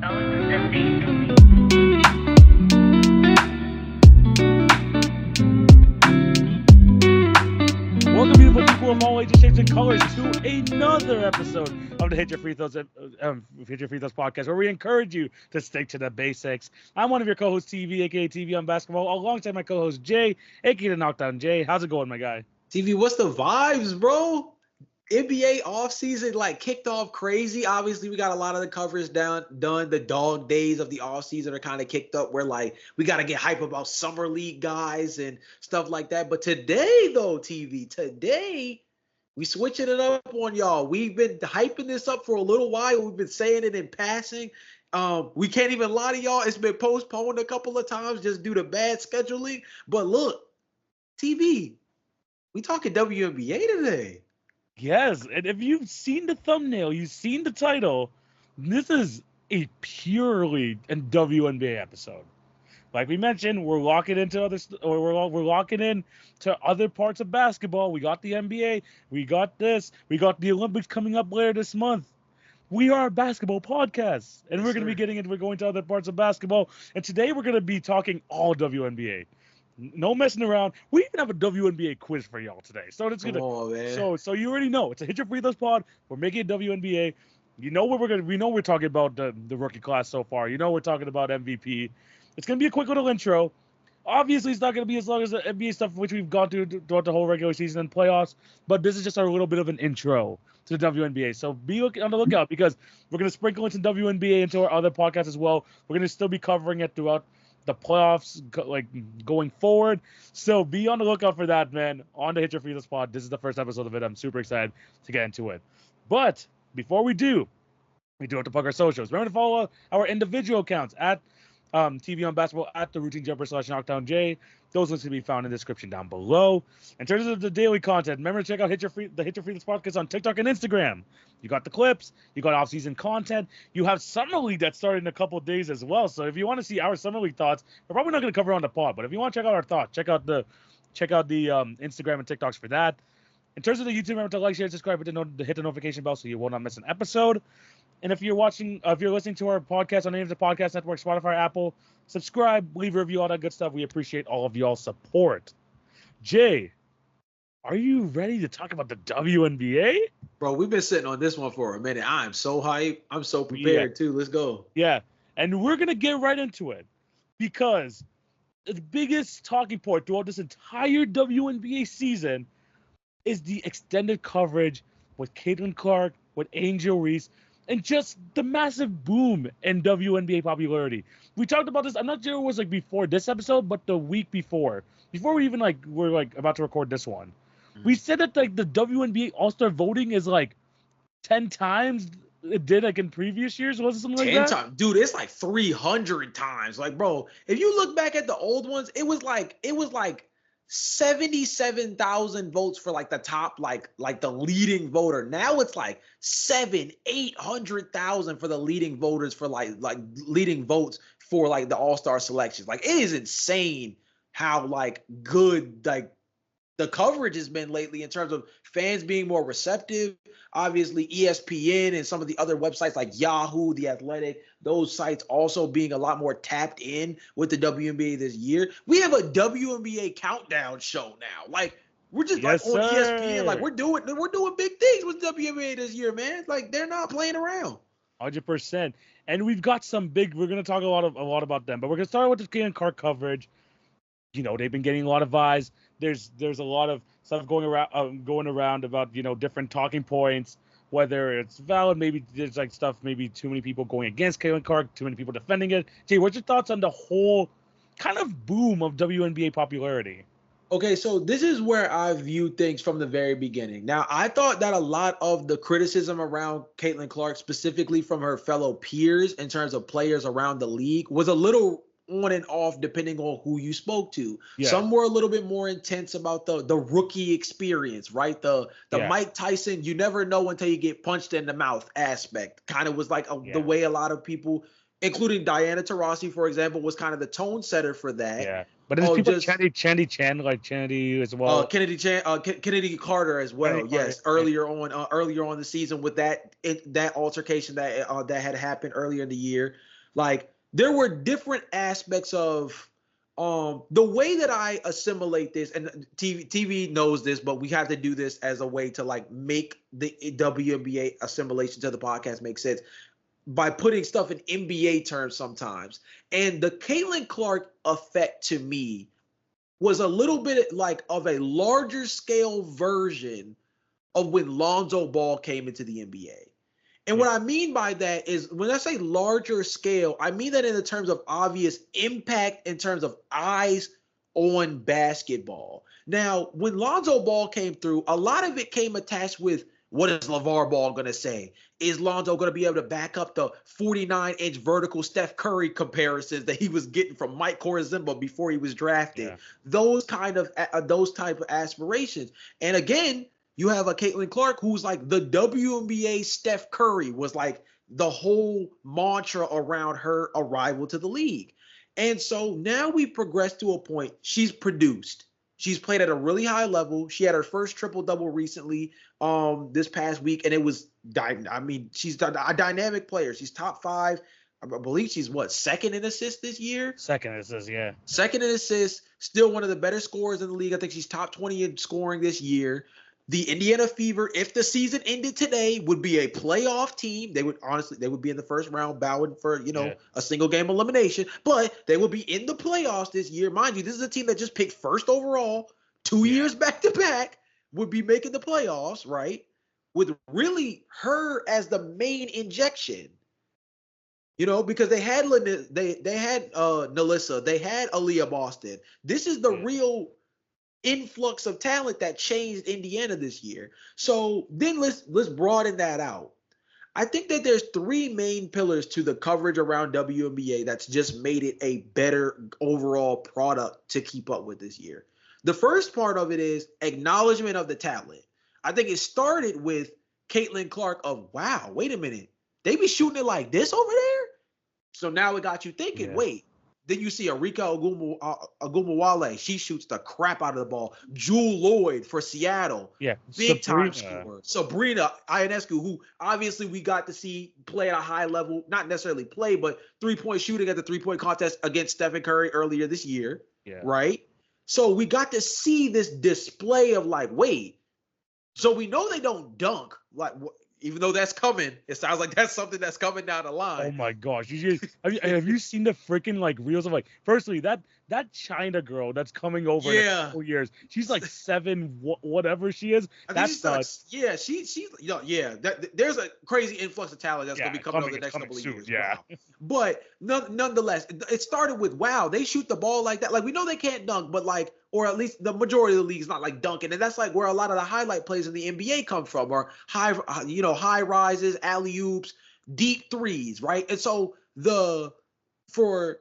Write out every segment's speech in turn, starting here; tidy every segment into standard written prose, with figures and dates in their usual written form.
Welcome, beautiful people of all ages, shapes, and colors, to another episode of the Hit Your Free Throws podcast, where we encourage you to stick to the basics. I'm one of your co-hosts, TV, aka TV on Basketball, alongside my co-host Jay, aka the Knockdown Jay. How's it going, my guy? TV, what's the vibes, bro? NBA offseason like kicked off crazy. Obviously, we got a lot of the coverage done. The dog days of the offseason are kind of kicked up. We're like, we got to get hype about summer league guys and stuff like that. But today, though, today, we switching it up on y'all. We've been hyping this up for a little while. We've been saying it in passing. We can't even lie to y'all. It's been postponed a couple of times just due to bad scheduling. But look, TV, we talking WNBA today. Yes, and if you've seen the thumbnail, you've seen the title, this is a purely WNBA episode. Like we mentioned, we're locking into we're locking in to other parts of basketball. We got the NBA, we got this, we got the Olympics coming up later this month. We are a basketball podcast, and we're going to be we're going to other parts of basketball. And today we're going to be talking all WNBA. No messing around. We even have a WNBA quiz for y'all today. So it's so you already know. It's a Hit Your Free Throws pod. We're making it WNBA. You know what we know we're talking about the rookie class so far. You know we're talking about MVP. It's gonna be a quick little intro. Obviously, it's not gonna be as long as the NBA stuff which we've gone through throughout the whole regular season and playoffs, but this is just our little bit of an intro to the WNBA. So be on the lookout because we're gonna sprinkle in some WNBA into our other podcasts as well. We're gonna still be covering it throughout the playoffs going forward. So be on the lookout for that, man. On the Hit Your Free Throws pod. This is the first episode of it. I'm super excited to get into it. But before we do have to plug our socials. Remember to follow our individual accounts at TV on Basketball, at the Routine Jumper /Knockdown J. Those links can be found in the description down below. In terms of the daily content, remember to check out the Hit Your Free Throws podcast on TikTok and Instagram. You got the clips, you got off-season content, you have Summer League that started in a couple of days as well. So if you want to see our Summer League thoughts, we're probably not going to cover on the pod, but if you want to check out our thoughts, check out the Instagram and TikToks for that. In terms of the YouTube, remember to like, share, and subscribe, to hit the notification bell so you will not miss an episode. And if you're listening to our podcast on any of the podcast networks, Spotify, Apple, subscribe, leave a review, all that good stuff. We appreciate all of y'all's support. Jay, are you ready to talk about the WNBA? Bro, we've been sitting on this one for a minute. I'm so hyped. I'm so prepared too. Let's go. Yeah, and we're going to get right into it because the biggest talking point throughout this entire WNBA season is the extended coverage with Caitlin Clark, with Angel Reese, and just the massive boom in WNBA popularity. We talked about this. I'm not sure it was before this episode, but the week before we even were about to record this one. Mm-hmm. We said that the WNBA All-Star voting is 10 times it did in previous years. Was it something like that? 10 times, dude. It's 300 times. Bro, if you look back at the old ones, it was 77,000 votes for the top, the leading voter. Now it's 700,000-800,000 for the leading voters for leading votes for the All-Star selections. It is insane how good the coverage has been lately in terms of fans being more receptive. Obviously, ESPN and some of the other websites like Yahoo, The Athletic, those sites also being a lot more tapped in with the WNBA this year. We have a WNBA countdown show now. We're just on ESPN. We're doing big things with WNBA this year, man. They're not playing around. 100%. And we've got some big. We're gonna talk a lot about them, but we're gonna start with the Caitlin Clark coverage. They've been getting a lot of eyes. There's a lot of stuff going around about different talking points, whether it's valid, maybe there's stuff, maybe too many people going against Caitlin Clark, too many people defending it. Jay, what's your thoughts on the whole kind of boom of WNBA popularity? Okay, so this is where I view things from the very beginning. Now, I thought that a lot of the criticism around Caitlin Clark, specifically from her fellow peers in terms of players around the league, was a little on and off depending on who you spoke to. Yeah. Some were a little bit more intense about the rookie experience, right? The Mike Tyson, you never know until you get punched in the mouth aspect. Kind of was the way a lot of people, including Diana Taurasi, for example, was kind of the tone setter for that. Yeah. But there's people Chandy Chan, Chandy as well. Kennedy Carter as well. Yes, earlier on the season with that altercation that had happened earlier in the year. Like there were different aspects of the way that I assimilate this, and TV knows this, but we have to do this as a way to like make the WNBA assimilation to the podcast make sense by putting stuff in NBA terms sometimes. And the Caitlin Clark effect to me was a little bit like of a larger scale version of when Lonzo Ball came into the NBA. And what I mean by that is when I say larger scale, I mean that in the terms of obvious impact in terms of eyes on basketball. Now, when Lonzo Ball came through, a lot of it came attached with what is LeVar Ball going to say? Is Lonzo going to be able to back up the 49-inch vertical Steph Curry comparisons that he was getting from Mike Korzimba before he was drafted? Yeah. Those type of aspirations. And again, you have a Caitlin Clark who's like the WNBA Steph Curry was like the whole mantra around her arrival to the league. And so now we progressed to a point. She's produced. She's played at a really high level. She had her first triple-double recently this past week, and it was she's a dynamic player. She's top 5. I believe she's second in assists this year? Second in assists, yeah. Second in assists, still one of the better scorers in the league. I think she's top 20 in scoring this year. The Indiana Fever, if the season ended today, would be a playoff team. They would be in the first round, bowing for, a single game elimination, but they will be in the playoffs this year. Mind you, this is a team that just picked first overall 2 years back to back, would be making the playoffs, right? With really her as the main injection. Because they had Nalissa, they had Aaliyah Boston. This is the real influx of talent that changed Indiana this year. So then let's broaden that out. I think that there's 3 main pillars to the coverage around WNBA that's just made it a better overall product to keep up with this year. The first part of it is acknowledgement of the talent. I think it started with Caitlin Clark of, wow, wait a minute, they be shooting it like this over there? So now it got you thinking, wait. Then you see Arika Ogumawale. She shoots the crap out of the ball. Jewel Lloyd for Seattle. Yeah. Big time scorer. Sabrina Ionescu, who obviously we got to see play at a high level, not necessarily play, but 3-point shooting at the 3-point contest against Stephen Curry earlier this year. Yeah. Right? So we got to see this display of like, wait, so we know they don't dunk. Like, even though that's coming, it sounds like that's something that's coming down the line. Oh my gosh! Have you seen the freaking like reels of like? Firstly, that China girl that's coming over in a couple years. She's like 7, whatever she is. That's nuts. She's there's a crazy influx of talent that's gonna be coming over the next couple of years. Yeah. Wow. But nonetheless, it started with they shoot the ball like that. Like we know they can't dunk, but like, or at least the majority of the league is not like dunking, and that's like where a lot of the highlight plays in the NBA come from, or high rises, alley oops, deep threes, right? And so for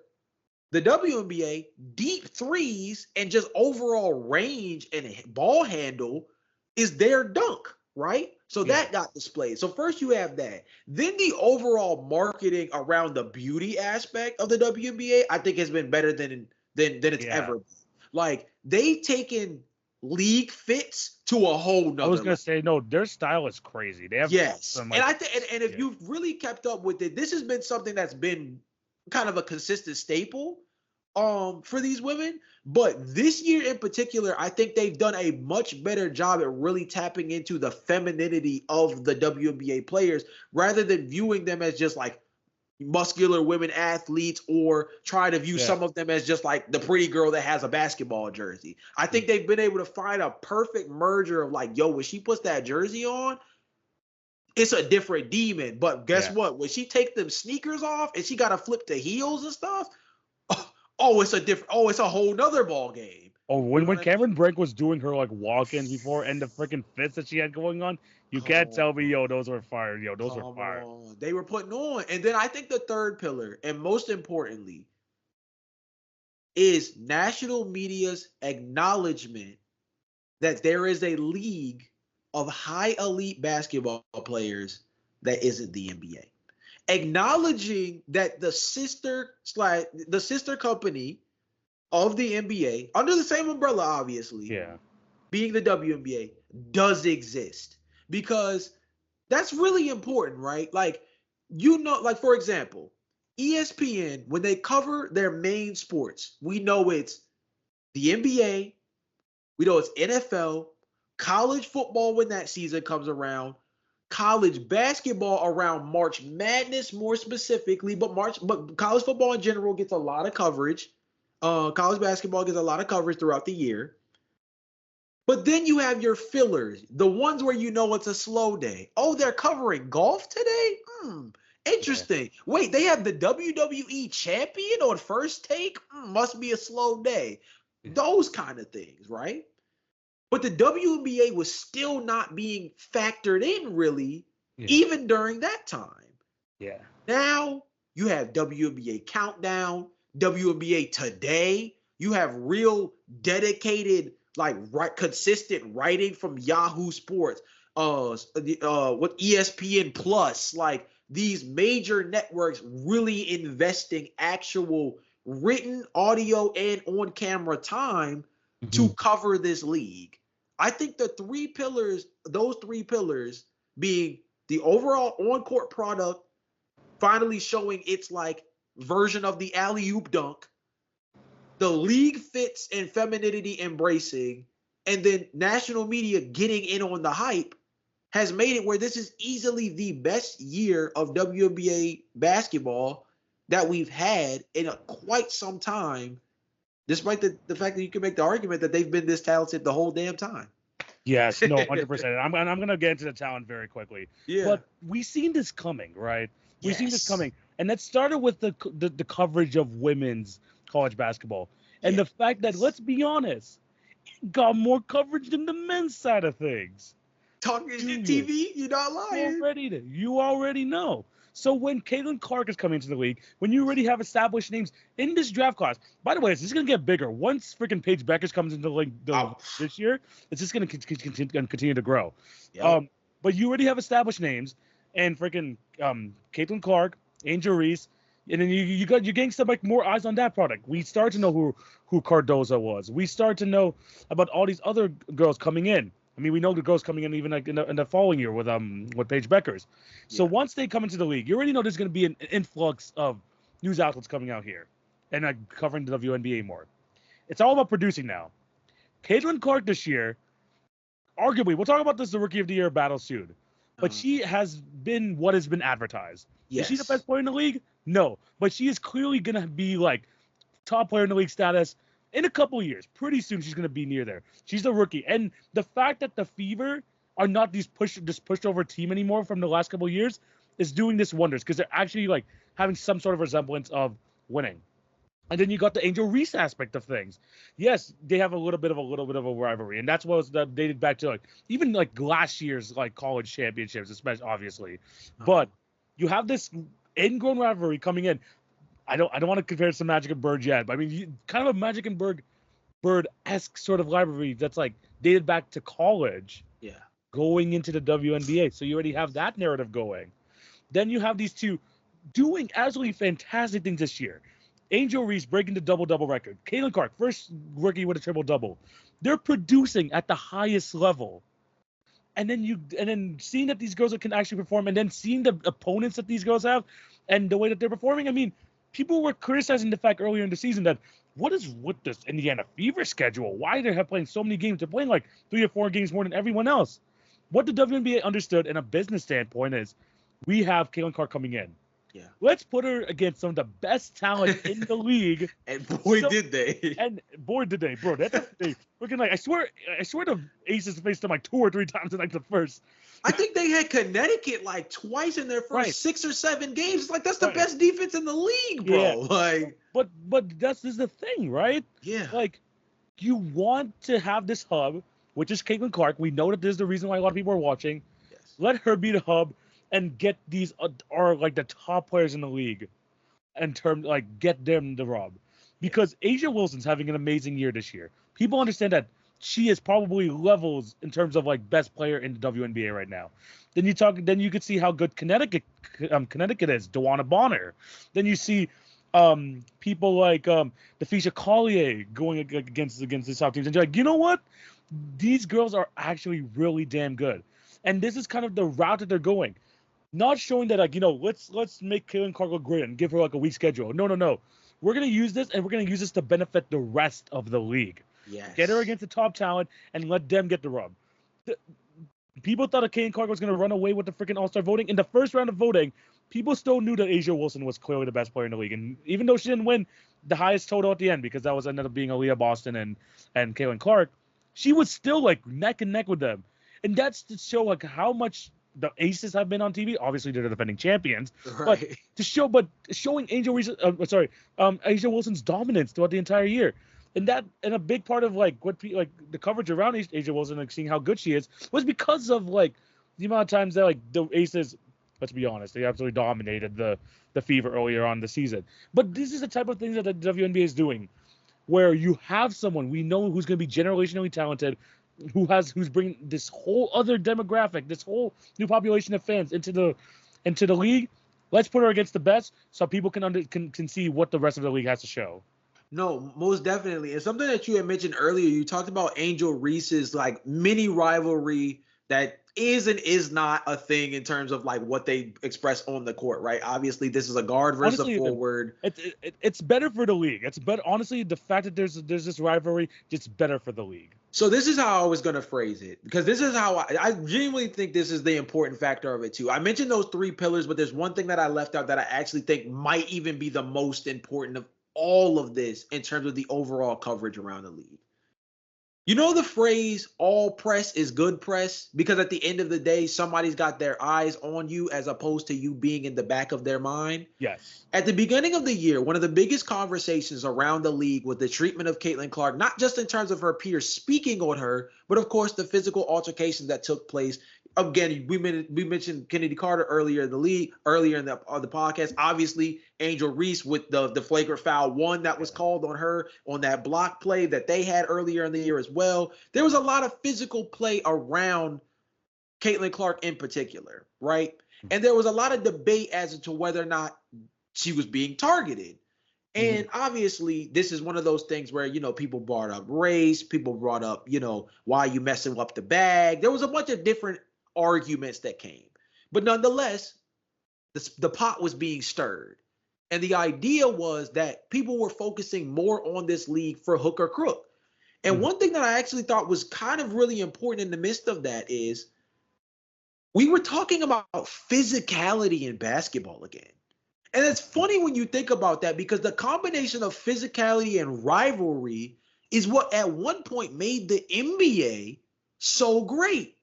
the WNBA, deep threes and just overall range and ball handle is their dunk, right? So that got displayed. So first you have that. Then the overall marketing around the beauty aspect of the WNBA, I think has been better than it's ever been. Like they've taken league fits to a whole nother. I was gonna say no, their style is crazy. They have and I think and if you've really kept up with it, this has been something that's been kind of a consistent staple for these women. But this year in particular, I think they've done a much better job at really tapping into the femininity of the WNBA players rather than viewing them as just like muscular women athletes or try to view some of them as just like the pretty girl that has a basketball jersey. I think they've been able to find a perfect merger of like, when she puts that jersey on, it's a different demon. But guess what? When she take them sneakers off and she got to flip the heels and stuff, it's a whole nother ball game. Oh, when Cameron Brink was doing her like walk-ins before and the freaking fits that she had going on, you can't tell me, those were fire. Those were fire. They were putting on. And then I think the third pillar, and most importantly, is national media's acknowledgement that there is a league of high elite basketball players that isn't the NBA. Acknowledging that the sister company of the NBA, under the same umbrella, obviously, being the WNBA, does exist. Because that's really important, right? Like, like, for example, ESPN, when they cover their main sports, we know it's the NBA, we know it's NFL, college football when that season comes around, college basketball around March Madness more specifically, but college football in general gets a lot of coverage. College basketball gets a lot of coverage throughout the year. But then you have your fillers, the ones where you know it's a slow day. Oh, they're covering golf today? Interesting. Yeah. Wait, they have the WWE champion on First Take? Must be a slow day. Yeah. Those kind of things, right? But the WNBA was still not being factored in really, even during that time. Yeah. Now you have WNBA Countdown, WNBA Today. You have real dedicated, consistent writing from Yahoo Sports, with ESPN Plus, like these major networks really investing actual written audio and on-camera time to cover this league. I think those three pillars being the overall on-court product, finally showing its version of the alley-oop dunk, the league fits and femininity embracing, and then national media getting in on the hype has made it where this is easily the best year of WNBA basketball that we've had in quite some time, despite the fact that you can make the argument that they've been this talented the whole damn time. Yes, no, 100%. I'm going to get into the talent very quickly. Yeah. But we've seen this coming, right? We've seen this coming. And that started with the coverage of women's college basketball. And the fact that, let's be honest, it got more coverage than the men's side of things. Talking TV, you're not lying. You already know. So when Caitlin Clark is coming into the league, when you already have established names in this draft class, by the way, this is going to get bigger. Once freaking Paige Beckers comes into the league this year, it's just going to continue to grow. Yep. But you already have established names, and freaking Caitlin Clark, Angel Reese, and then you're getting some more eyes on that product. We start to know who Cardoza was. We start to know about all these other girls coming in. I mean, we know the girls coming in even in the following year with Paige Beckers. So once they come into the league, you already know there's going to be an influx of news outlets coming out here and covering the WNBA more. It's all about producing now. Caitlin Clark this year, arguably, we'll talk about this the Rookie of the Year battle soon, but she has been what has been advertised. Yes. Is she the best player in the league? No, but she is clearly going to be top player in the league status. In a couple of years, pretty soon she's going to be near there. She's a rookie. And the fact that the Fever are not this pushed over team anymore from the last couple of years is doing this wonders because they're actually having some sort of resemblance of winning. And then you got the Angel Reese aspect of things. Yes, they have a little bit of a rivalry, and that's what was dated back to even last year's college championships, especially obviously. But you have this ingrown rivalry coming in. I don't want to compare it to Magic and Bird yet, but I mean, kind of a Magic and Bird-esque sort of rivalry that's dated back to college. Yeah. Going into the WNBA. So you already have that narrative going. Then you have these two doing absolutely fantastic things this year. Angel Reese breaking the double-double record. Caitlin Clark, first rookie with a triple-double. They're producing at the highest level. And then seeing that these girls can actually perform, and then seeing the opponents that these girls have and the way that they're performing, I mean, people were criticizing the fact earlier in the season that what is with this Indiana Fever schedule? Why they have playing so many games? They're playing 3 or 4 games more than everyone else. What the WNBA understood in a business standpoint is we have Caitlin Clark coming in. Yeah. Let's put her against some of the best talent in the league. And boy, did they. And boy, did they, bro. That's freaking I swear the Aces faced them 2 or 3 times in the first. I think they had Connecticut twice in their first 6 or 7 games. It's that's the best defense in the league, bro. Yeah. But this is the thing, right? Yeah. You want to have this hub, which is Caitlin Clark. We know that this is the reason why a lot of people are watching. Yes. Let her be the hub and get these are the top players in the league in terms get them the rub. Because Asia Wilson's having an amazing year this year. People understand that she is probably levels in terms of best player in the WNBA right now. Then you could see how good Connecticut is, DeWanna Bonner. Then you see people like Defisha Collier going against these top teams, and you're you know what? These girls are actually really damn good. And this is kind of the route that they're going. Not showing that, like, let's make Caitlin Clark look great and give her like a weak schedule. No. We're gonna use this, and we're gonna use this to benefit the rest of the league. Yes. Get her against the top talent and let them get the rub. People thought that Caitlin Clark was gonna run away with the freaking All-Star voting. In the first round of voting, people still knew that A'ja Wilson was clearly the best player in the league, and even though she didn't win the highest total at the end, because that was ended up being Aaliyah Boston and Caitlin Clark, she was still like neck and neck with them, and that's to show like how much the Aces have been on TV. Obviously, they're the defending champions, right. Showing A'ja Wilson's dominance throughout the entire year, and a big part of like the coverage around A'ja Wilson, like seeing how good she is, was because of like the amount of times that like the Aces, let's be honest, they absolutely dominated the Fever earlier on the season. But this is the type of things that the WNBA is doing, where you have someone we know who's going to be generationally talented, who's bringing this whole other demographic, this whole new population of fans into the league. Let's put her against the best, so people can see what the rest of the league has to show. No, most definitely. And something that you had mentioned earlier, you talked about Angel Reese's like mini rivalry that is and is not a thing in terms of like what they express on the court, right? Obviously, this is a guard versus a forward. It's better for the league. It's better. Honestly, the fact that there's this rivalry, it's better for the league. So this is how I was going to phrase it, because this is how I genuinely think this is the important factor of it too. I mentioned those three pillars, but there's one thing that I left out that I actually think might even be the most important of all of this in terms of the overall coverage around the league. You know the phrase, all press is good press? Because at the end of the day, somebody's got their eyes on you as opposed to you being in the back of their mind. Yes. At the beginning of the year, one of the biggest conversations around the league was the treatment of Caitlin Clark, not just in terms of her peers speaking on her, but of course the physical altercations that took place. Again, we mentioned Kennedy Carter earlier in the podcast. Obviously, Angel Reese with the flagrant foul one that was called on her on that block play that they had earlier in the year as well. There was a lot of physical play around Caitlin Clark in particular, right? And there was a lot of debate as to whether or not she was being targeted. And obviously, this is one of those things where, people brought up race, people brought up, why are you messing up the bag? There was a bunch of different arguments that came, but nonetheless, the pot was being stirred, and the idea was that people were focusing more on this league for hook or crook. And one thing that I actually thought was kind of really important in the midst of that is we were talking about physicality in basketball again. And it's funny when you think about that, because the combination of physicality and rivalry is what at one point made the NBA so great.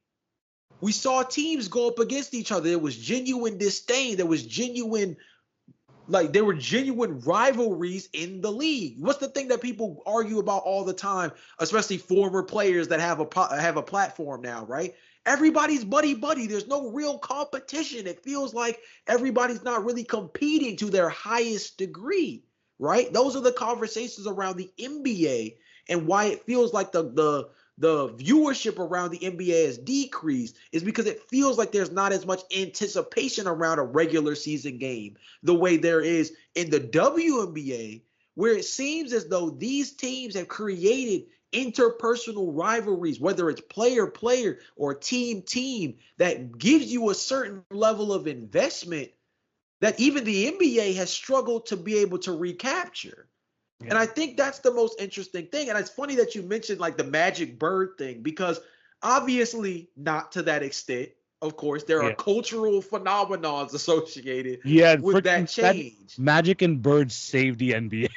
We saw teams go up against each other. There was genuine disdain. There were genuine rivalries in the league. What's the thing that people argue about all the time, especially former players that have a platform now, right? Everybody's buddy. There's no real competition. It feels like everybody's not really competing to their highest degree, right? Those are the conversations around the NBA and why it feels like the viewership around the NBA has decreased, is because it feels like there's not as much anticipation around a regular season game the way there is in the WNBA, where it seems as though these teams have created interpersonal rivalries, whether it's player or team, that gives you a certain level of investment that even the NBA has struggled to be able to recapture. Yeah. And I think that's the most interesting thing. And it's funny that you mentioned like the Magic Bird thing, because obviously not to that extent. Of course, there are cultural phenomenons associated with that change. Magic and Bird saved the NBA.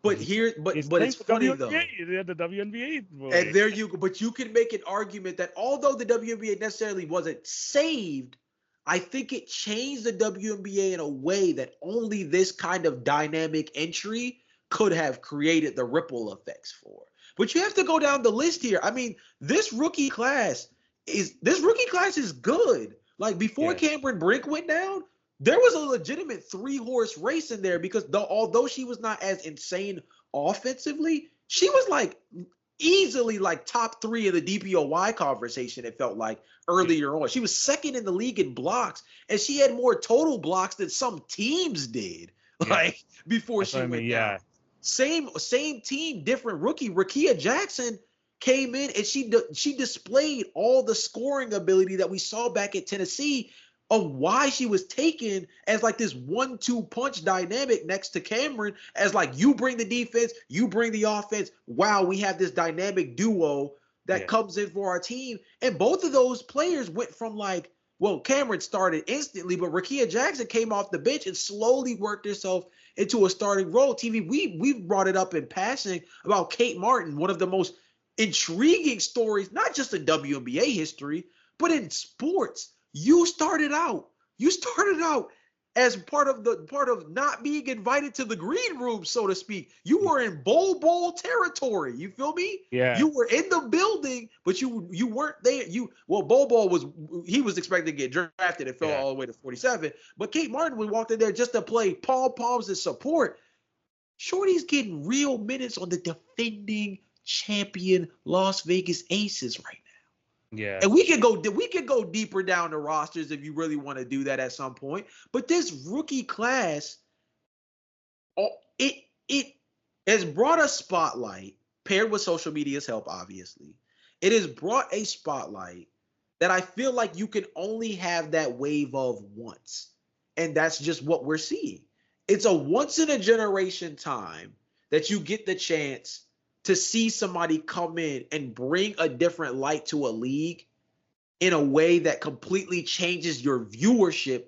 But it's funny though. They had the WNBA. And there you go. But you can make an argument that although the WNBA necessarily wasn't saved, I think it changed the WNBA in a way that only this kind of dynamic entry could have created the ripple effects for. But you have to go down the list here. I mean, this rookie class is good. Like before Cameron Brink went down, there was a legitimate 3-horse race in there, because although she was not as insane offensively, she was like easily like top 3 of the DPOY conversation. It felt like earlier on. She was second in the league in blocks, and she had more total blocks than some teams did. Like before she went down. Same team, different rookie. Rakia Jackson came in and she displayed all the scoring ability that we saw back at Tennessee. of why she was taken as like this 1-2 punch dynamic next to Cameron, as like, you bring the defense, you bring the offense. Wow, we have this dynamic duo that comes in for our team. And both of those players went from like, well, Cameron started instantly, but Rakia Jackson came off the bench and slowly worked herself into a starting role. TV, we've brought it up in passing about Kate Martin, one of the most intriguing stories, not just in WNBA history, but in sports. You started out as part of not being invited to the green room, so to speak. You were in bowl territory. You feel me? Yeah. You were in the building, but you weren't there. Bowl was expected to get drafted and fell all the way to 47. But Kate Martin, we walked in there just to play pom-poms and support. Shorty's getting real minutes on the defending champion Las Vegas Aces right now. Yeah. And we could go deeper down the rosters if you really want to do that at some point. But this rookie class, it has brought a spotlight, paired with social media's help, obviously. It has brought a spotlight that I feel like you can only have that wave of once. And that's just what we're seeing. It's a once in a generation time that you get the chance to see somebody come in and bring a different light to a league in a way that completely changes your viewership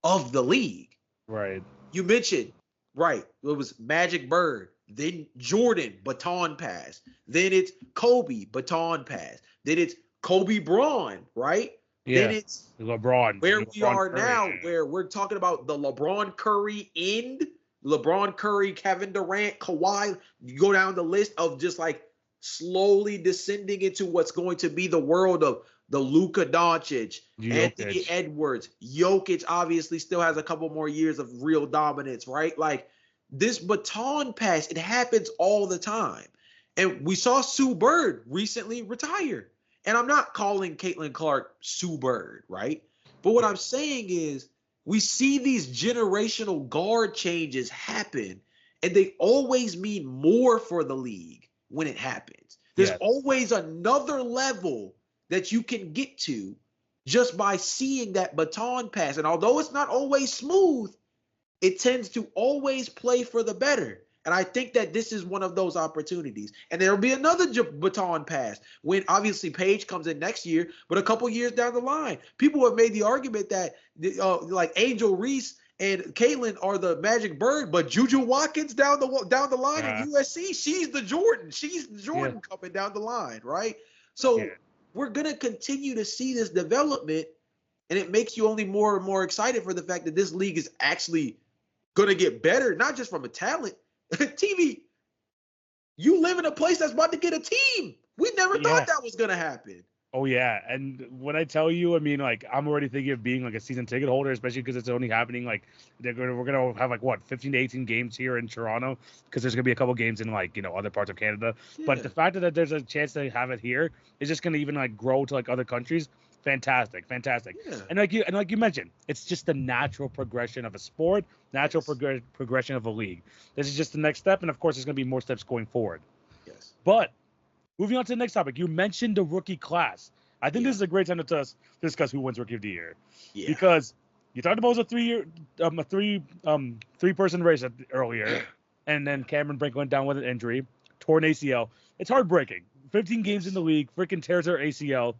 of the league. Right. You mentioned, right, it was Magic Bird, then Jordan, baton pass. Then it's Kobe, baton pass. Then it's Kobe Braun, right? Yeah. Then it's LeBron. Where LeBron we are Curry. now, where we're talking about the LeBron Curry end. LeBron Curry, Kevin Durant, Kawhi. You go down the list of just like slowly descending into what's going to be the world of the Luka Doncic, Anthony Edwards. Jokic obviously still has a couple more years of real dominance, right? Like this baton pass, it happens all the time. And we saw Sue Bird recently retire. And I'm not calling Caitlin Clark Sue Bird, right? But what I'm saying is we see these generational guard changes happen, and they always mean more for the league when it happens. There's always another level that you can get to just by seeing that baton pass. And although it's not always smooth, it tends to always play for the better. And I think that this is one of those opportunities. And there'll be another baton pass when obviously Paige comes in next year, but a couple years down the line. People have made the argument that like Angel Reese and Caitlin are the Magic Bird, but Juju Watkins down the line in USC, she's the Jordan. She's the Jordan coming down the line, right? So we're going to continue to see this development, and it makes you only more and more excited for the fact that this league is actually going to get better, not just from a talent. TV, you live in a place that's about to get a team. We never thought that was going to happen. Oh, yeah. And when I tell you, I mean, like, I'm already thinking of being, like, a season ticket holder, especially because it's only happening, like, we're going to have, like, what, 15 to 18 games here in Toronto, because there's going to be a couple games in, like, you know, other parts of Canada. Yeah. But the fact that there's a chance to have it here is just going to even, like, grow to, like, other countries. Fantastic. Yeah. And like you mentioned, it's just the natural progression of a sport, natural progression of a league. This is just the next step, and of course, there's going to be more steps going forward. Yes. But moving on to the next topic, you mentioned the rookie class. I think this is a great time to discuss who wins Rookie of the Year. Yeah. Because you talked about it was a three-person race earlier, and then Cameron Brink went down with an injury, tore an ACL. It's heartbreaking. 15 games in the league, freaking tears her ACL.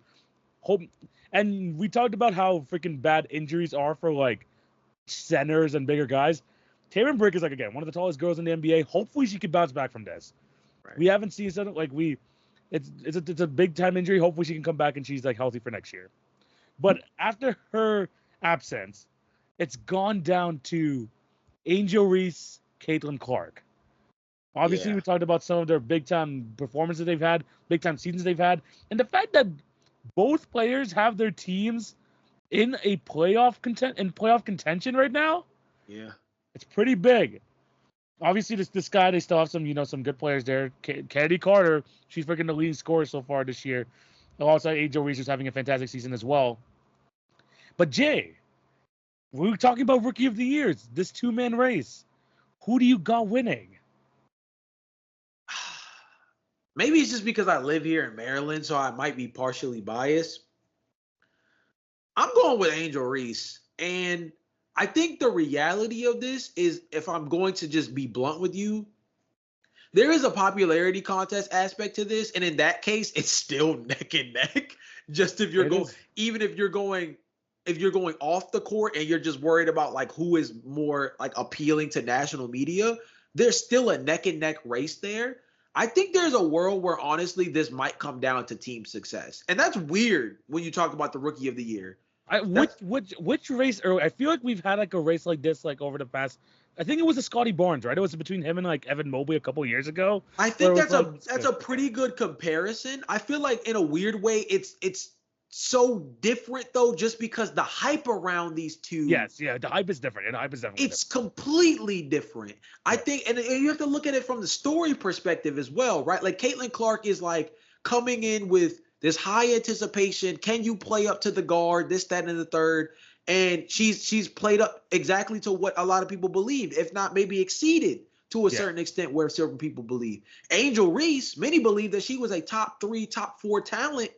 And we talked about how freaking bad injuries are for like centers and bigger guys. Cameron Brink is like, again, one of the tallest girls in the NBA. Hopefully she can bounce back from this. Right. We haven't seen something like it's a big time injury. Hopefully she can come back and she's like healthy for next year. But after her absence, it's gone down to Angel Reese, Caitlin Clark. Obviously, we talked about some of their big time performances they've had, big time seasons they've had, and the fact that both players have their teams in a playoff contention right now. Yeah, it's pretty big. Obviously, this guy, they still have some good players there. Kennedy Carter, she's freaking the leading scorer so far this year. Alongside Angel Reese, who's having a fantastic season as well. But Jay, we were talking about Rookie of the Years, this two-man race. Who do you got winning? Maybe it's just because I live here in Maryland, so I might be partially biased. I'm going with Angel Reese. And I think the reality of this is, if I'm going to just be blunt with you, there is a popularity contest aspect to this. And in that case, it's still neck and neck. Just if you're It going, is. even if you're going off the court and you're just worried about like who is more like appealing to national media, there's still a neck and neck race there. I think there's a world where honestly this might come down to team success. And that's weird when you talk about the rookie of the year. Which race? Or I feel like we've had like a race like this like over the past. I think it was a Scotty Barnes, right? It was between him and like Evan Mobley a couple years ago. I think where it was, that's a pretty good comparison. I feel like in a weird way it's so different though, just because the hype around these two. Yes, yeah, the hype is different. And the hype is definitely It's completely different. I think, and you have to look at it from the story perspective as well, right? Like Caitlin Clark is like coming in with this high anticipation. Can you play up to the guard? This, that, and the third. And she's played up exactly to what a lot of people believed, if not maybe exceeded to a certain extent where certain people believe. Angel Reese, many believe that she was a top 3, top 4 talent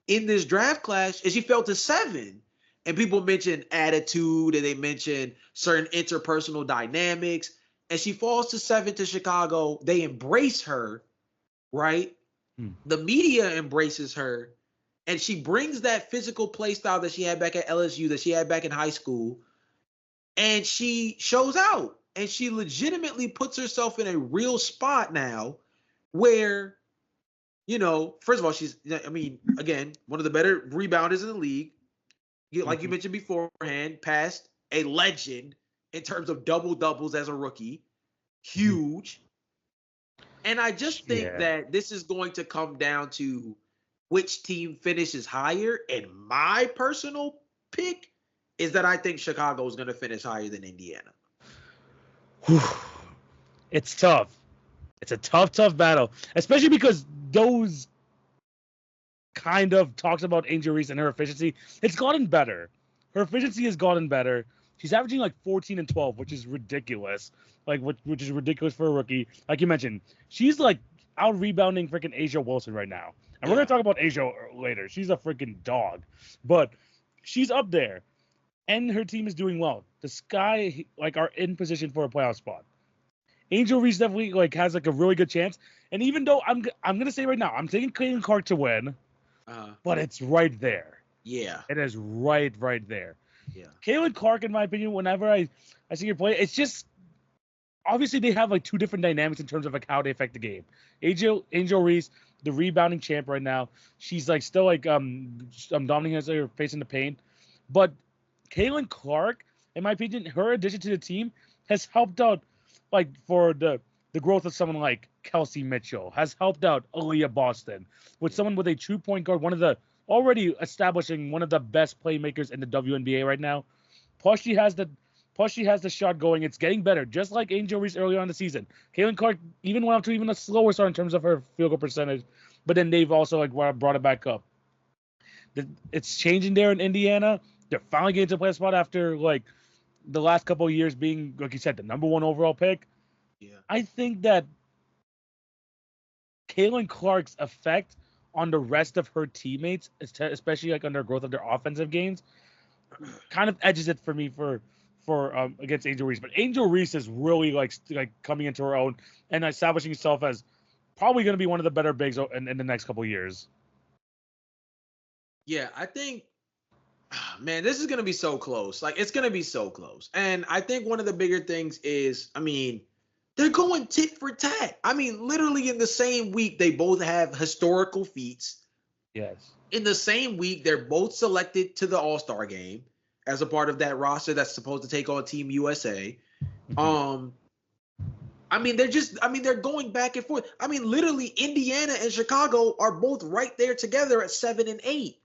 in this draft class, and she fell to 7. And people mention attitude, and they mention certain interpersonal dynamics, and she falls to 7 to Chicago. They embrace her, right? The media embraces her, and she brings that physical play style that she had back at LSU, that she had back in high school, and she shows out. And she legitimately puts herself in a real spot now where, you know, first of all, she's, I mean, again, one of the better rebounders in the league. Like you mentioned beforehand, past a legend in terms of double-doubles as a rookie. Huge. And I just think that this is going to come down to which team finishes higher. And my personal pick is that I think Chicago is going to finish higher than Indiana. It's tough. It's a tough battle, especially because those kind of talks about Angel Reese and her efficiency. It's gotten better. Her efficiency has gotten better. She's averaging like 14 and 12, which is ridiculous. Like, which is ridiculous for a rookie. Like you mentioned, she's like out rebounding freaking Asia Wilson right now. And we're going to talk about Asia later. She's a freaking dog. But she's up there. And her team is doing well. The Sky, like, are in position for a playoff spot. Angel Reese definitely, like, has, like, a really good chance. And even though I'm going to say right now, I'm taking Caitlin Clark to win. But it's right there. Yeah. It is right there. Yeah. Caitlin Clark, in my opinion, whenever I see her play, it's just, obviously they have, like, two different dynamics in terms of, like, how they affect the game. Angel Reese, the rebounding champ right now, she's, like, still, like, dominating as they're facing the paint. But Caitlin Clark, in my opinion, her addition to the team has helped out, like, for the growth of someone like Kelsey Mitchell, has helped out Aaliyah Boston, with someone with a true point guard, one of the already establishing one of the best playmakers in the WNBA right now. Plus she has the shot going. It's getting better, just like Angel Reese earlier on in the season. Caitlin Clark even went up to even a slower start in terms of her field goal percentage, but then they've also like brought it back up. It's changing there in Indiana. They're finally getting to the play spot after like the last couple of years being, like you said, the number 1 overall pick. Yeah. I think that Caitlin Clark's effect on the rest of her teammates, especially like on their growth of their offensive games, kind of edges it for me for against Angel Reese. But Angel Reese is really like coming into her own and establishing herself as probably going to be one of the better bigs in the next couple of years. Yeah, I think, man, this is going to be so close. Like, it's going to be so close. And I think one of the bigger things is, I mean, they're going tit for tat. I mean, literally in the same week, they both have historical feats. Yes. In the same week, they're both selected to the All-Star game as a part of that roster that's supposed to take on Team USA. I mean, they're going back and forth. I mean, literally, Indiana and Chicago are both right there together at 7 and 8.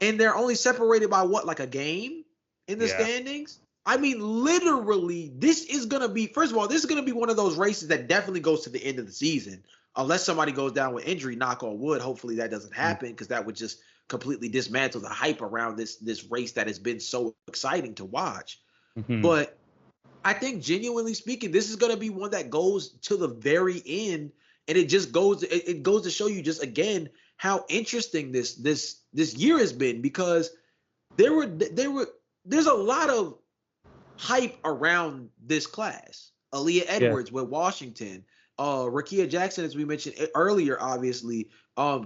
And they're only separated by what, like a game in the standings? I mean, literally, this is going to be, first of all, this is going to be one of those races that definitely goes to the end of the season. Unless somebody goes down with injury, knock on wood. Hopefully that doesn't happen, because that would just completely dismantle the hype around this race that has been so exciting to watch. But I think, genuinely speaking, this is going to be one that goes to the very end. And it just goes, it goes to show you just, again, how interesting this year has been, because there's a lot of hype around this class. Aaliyah Edwards with Washington, Rakia Jackson, as we mentioned earlier, obviously.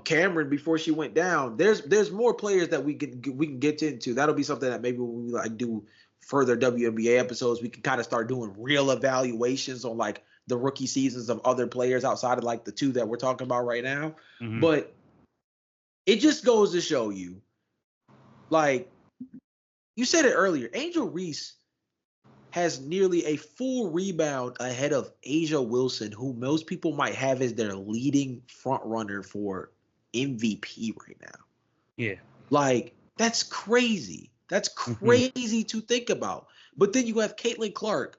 Cameron before she went down. There's more players that we can get into. That'll be something that maybe when we like do further WNBA episodes, we can kind of start doing real evaluations on like the rookie seasons of other players outside of like the two that we're talking about right now. Mm-hmm. But it just goes to show you, like you said it earlier, Angel Reese has nearly a full rebound ahead of Asia Wilson, who most people might have as their leading front runner for MVP right now. Yeah. Like, that's crazy. That's crazy to think about. But then you have Caitlin Clark,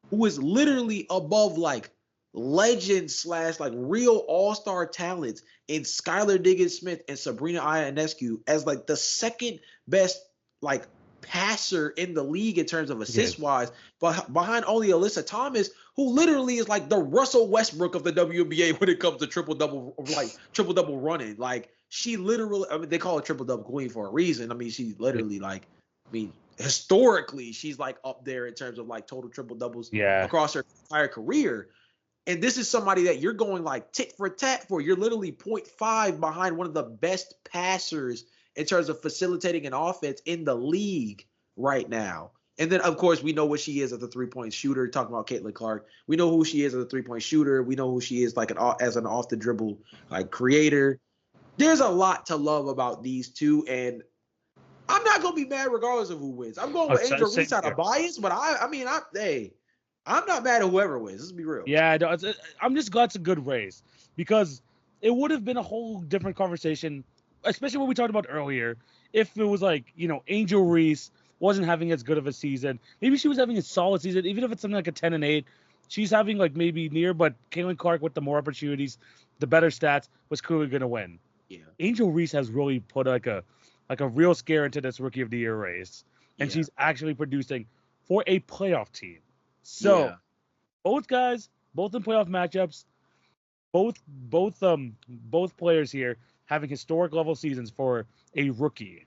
who is literally above like legends / like real all-star talents in Skylar Diggins-Smith and Sabrina Ionescu as like the second best like passer in the league in terms of assist wise, but behind only Alyssa Thomas, who literally is like the Russell Westbrook of the WNBA when it comes to triple double running. Like, she literally, I mean, they call her triple double queen for a reason. I mean, she's literally like, I mean, historically, she's like up there in terms of like total triple doubles across her entire career. And this is somebody that you're going like tit for tat for. You're literally 0.5 behind one of the best passers in terms of facilitating an offense in the league right now. And then, of course, we know what she is as a three-point shooter. Talking about Caitlin Clark, we know who she is as a three-point shooter. We know who she is like as an off-the-dribble like creator. There's a lot to love about these two, and I'm not gonna be mad regardless of who wins. I'm going with Angel Reese out of bias, but I'm not mad at whoever wins. Let's be real. Yeah, I'm just glad it's a good race, because it would have been a whole different conversation, especially what we talked about earlier, if it was like, Angel Reese wasn't having as good of a season. Maybe she was having a solid season, even if it's something like a 10-8. She's having like maybe near, but Caitlin Clark with the more opportunities, the better stats, was clearly going to win. Yeah. Angel Reese has really put like a real scare into this Rookie of the Year race, and she's actually producing for a playoff team. So both guys, both in playoff matchups, both players here having historic level seasons for a rookie.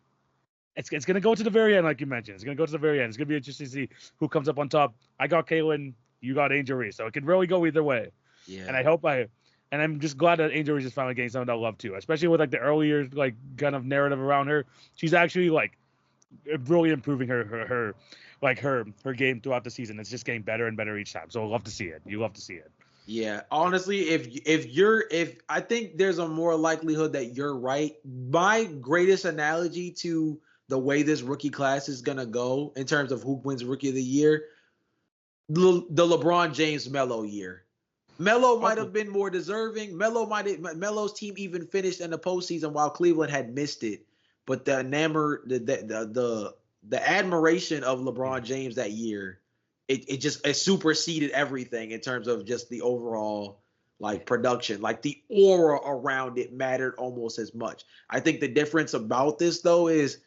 It's going to go to the very end, like you mentioned. It's going to go to the very end. It's going to be interesting to see who comes up on top. I got Caitlin, you got Angel Reese, so it can really go either way. Yeah. And I'm just glad that Angel Reese is finally getting some of that love too, especially with like the earlier like kind of narrative around her. She's actually like really improving her game throughout the season. It's just getting better and better each time. So I love to see it. You love to see it. Yeah, honestly, if I think there's a more likelihood that you're right. My greatest analogy to the way this rookie class is gonna go in terms of who wins Rookie of the Year, the LeBron James Melo year. Melo might have been more deserving. Melo's team even finished in the postseason while Cleveland had missed it. But the admiration of LeBron James that year, it superseded everything in terms of just the overall like production. Like the aura around it mattered almost as much. I think the difference about this though is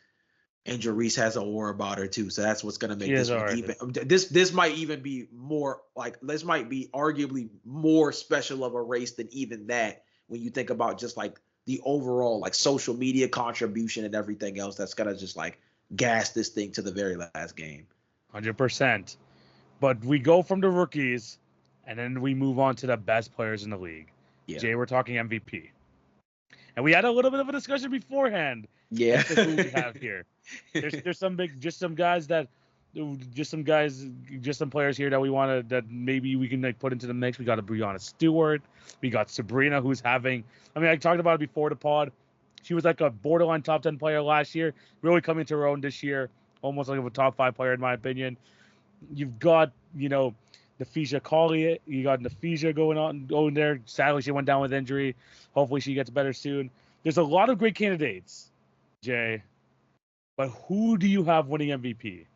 Angel Reese has an aura about her too, so that's what's gonna make this one even. This might even be more like, this might be arguably more special of a race than even that when you think about just like the overall like social media contribution and everything else that's gonna just like gas this thing to the very last game. 100%. But we go from the rookies, and then we move on to the best players in the league. Yeah. Jay, we're talking MVP, and we had a little bit of a discussion beforehand. Yeah, who we have here. There's some players here that we want that maybe we can like put into the mix. We got a Breanna Stewart. We got Sabrina, who's having. I mean, I talked about it before the pod. She was like a borderline top 10 player last year, really coming to her own this year, almost like a top 5 player in my opinion. You've got, Nafisa Collier. You got Nafisa going there. Sadly, she went down with injury. Hopefully she gets better soon. There's a lot of great candidates, Jay, but who do you have winning MVP?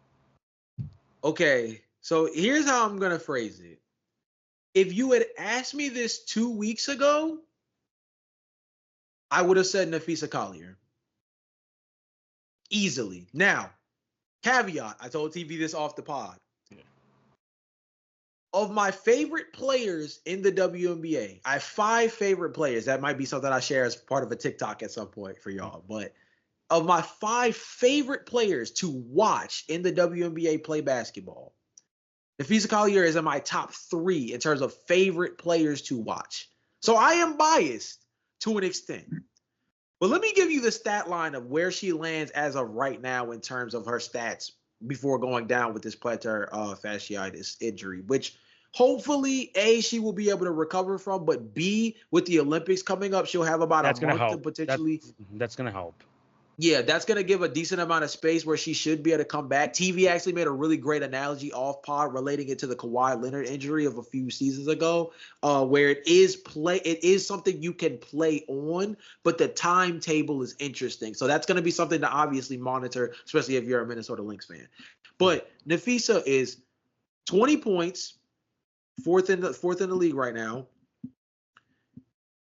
Okay, so here's how I'm going to phrase it. If you had asked me this 2 weeks ago, I would have said Nafisa Collier. Easily. Now, caveat, I told TV this off the pod. Yeah. Of my favorite players in the WNBA, I have 5 favorite players. That might be something I share as part of a TikTok at some point for y'all. But of my 5 favorite players to watch in the WNBA play basketball, Nafisa Collier is in my top 3 in terms of favorite players to watch. So I am biased to an extent. But let me give you the stat line of where she lands as of right now in terms of her stats before going down with this plantar fasciitis injury, which hopefully, A, she will be able to recover from, but B, with the Olympics coming up, she'll have about That's a gonna month to help. potentially. That's gonna help. Yeah, that's going to give a decent amount of space where she should be able to come back. TV actually made a really great analogy off pod relating it to the Kawhi Leonard injury of a few seasons ago, where it is something you can play on, but the timetable is interesting. So that's going to be something to obviously monitor, especially if you're a Minnesota Lynx fan. But Nafisa is 20 points, fourth in the league right now.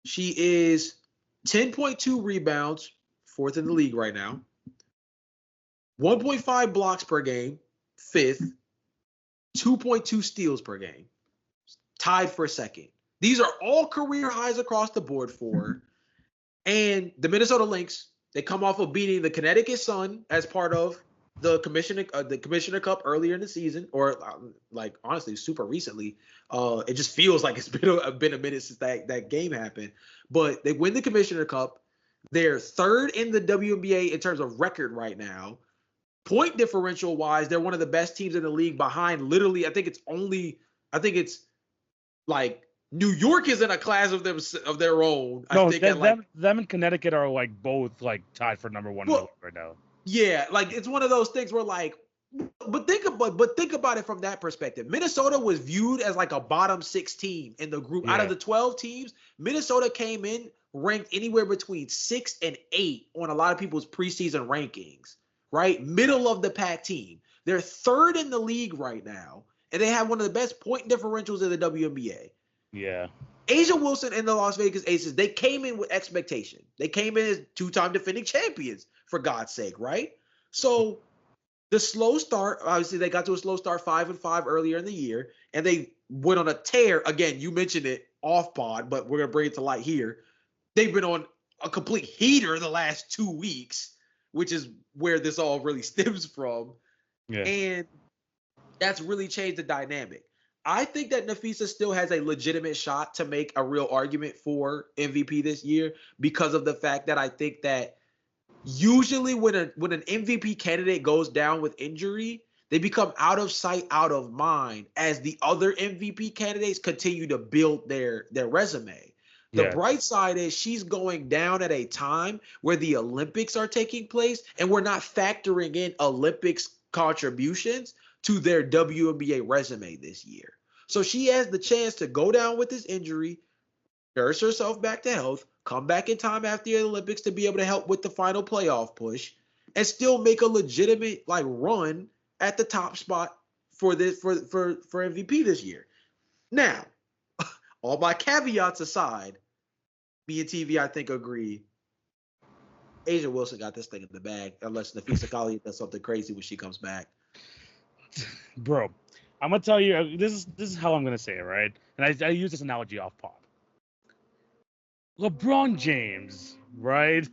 She is 10.2 rebounds, fourth in the league right now. 1.5 blocks per game, fifth. 2.2 steals per game, tied for second. These are all career highs across the board for her. And the Minnesota Lynx, they come off of beating the Connecticut Sun as part of the Commissioner Cup earlier in the season, or like honestly, super recently. It just feels like it's been a minute since that game happened. But they win the Commissioner Cup. They're third in the WNBA in terms of record right now. Point differential wise, they're one of the best teams in the league behind literally, I think it's like New York is in a class of their own. No, I think them and Connecticut are like both like tied for number 1 in the league right now. Yeah, like it's one of those things where like, but think about it from that perspective. Minnesota was viewed as like a bottom 6 team in the group. Yeah. Out of the 12 teams, Minnesota came in ranked anywhere between 6 and 8 on a lot of people's preseason rankings. Right? Middle of the pack team. They're third in the league right now, and they have one of the best point differentials in the WNBA. Yeah. A'ja Wilson and the Las Vegas Aces, they came in with expectation. They came in as 2-time defending champions, for God's sake, right? So the slow start, obviously they got to a slow start 5-5 earlier in the year, and they went on a tear. Again, you mentioned it off pod, but we're going to bring it to light here. They've been on a complete heater the last 2 weeks, which is where this all really stems from. Yeah. And that's really changed the dynamic. I think that Nafisa still has a legitimate shot to make a real argument for MVP this year because of the fact that I think that usually when an MVP candidate goes down with injury, they become out of sight, out of mind as the other MVP candidates continue to build their resume. The bright side is she's going down at a time where the Olympics are taking place, and we're not factoring in Olympics contributions to their WNBA resume this year. So she has the chance to go down with this injury, nurse herself back to health, come back in time after the Olympics to be able to help with the final playoff push, and still make a legitimate like run at the top spot for MVP this year. Now, all my caveats aside, me and TV, I think, agree. A'ja Wilson got this thing in the bag, unless Nafisa Collier does something crazy when she comes back. Bro, I'm gonna tell you, this is how I'm gonna say it, right? And I use this analogy off pod. LeBron James, right,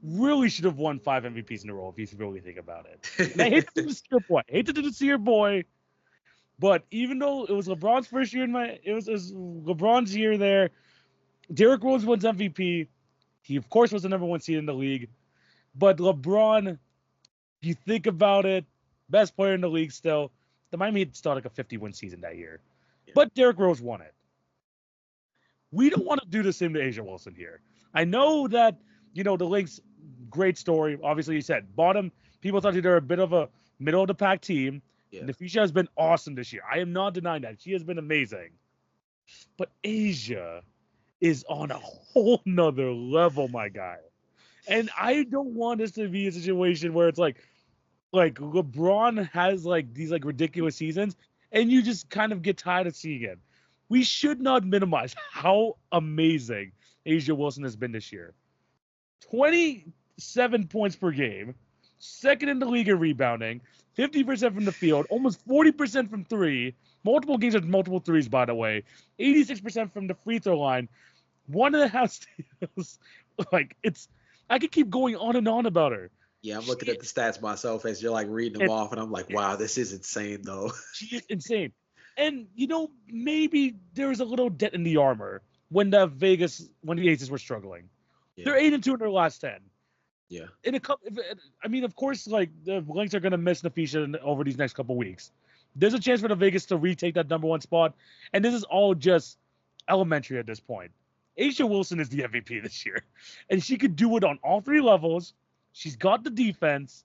really should have won 5 MVPs in a row if you really think about it. And I hate to do this to your boy, but even though it was LeBron's first year it was LeBron's year there. Derrick Rose wins MVP. He, of course, was the number 1 seed in the league. But LeBron, if you think about it, best player in the league still. The Miami Heat started like a 50-win season that year. Yeah. But Derrick Rose won it. We don't want to do the same to A'ja Wilson here. I know that, the Lynx, great story. Obviously, you said bottom. People thought they were a bit of a middle-of-the-pack team. Yeah. Nafisa has been awesome this year. I am not denying that. She has been amazing. But A'ja is on a whole nother level, my guy. And I don't want this to be a situation where it's like LeBron has like these like ridiculous seasons and you just kind of get tired of seeing it. We should not minimize how amazing A'ja Wilson has been this year. 27 points per game, second in the league in rebounding, 50% from the field, almost 40% from 3, multiple games with multiple 3s, by the way, 86% from the free throw line, 1.5 steals. Like, it's I could keep going on and on about her. Yeah, I'm looking at the stats myself as you're like reading them off, and I'm like, wow, this is insane though. She is insane. And maybe there was a little dent in the armor when the Aces were struggling. Yeah. They're 8-2 in their last 10. Yeah. In a couple, I mean, of course, like the Lynx are gonna miss Nafisha over these next couple weeks. There's a chance for the Vegas to retake that number 1 spot, and this is all just elementary at this point. Asia Wilson is the MVP this year, and she could do it on all 3 levels. She's got the defense,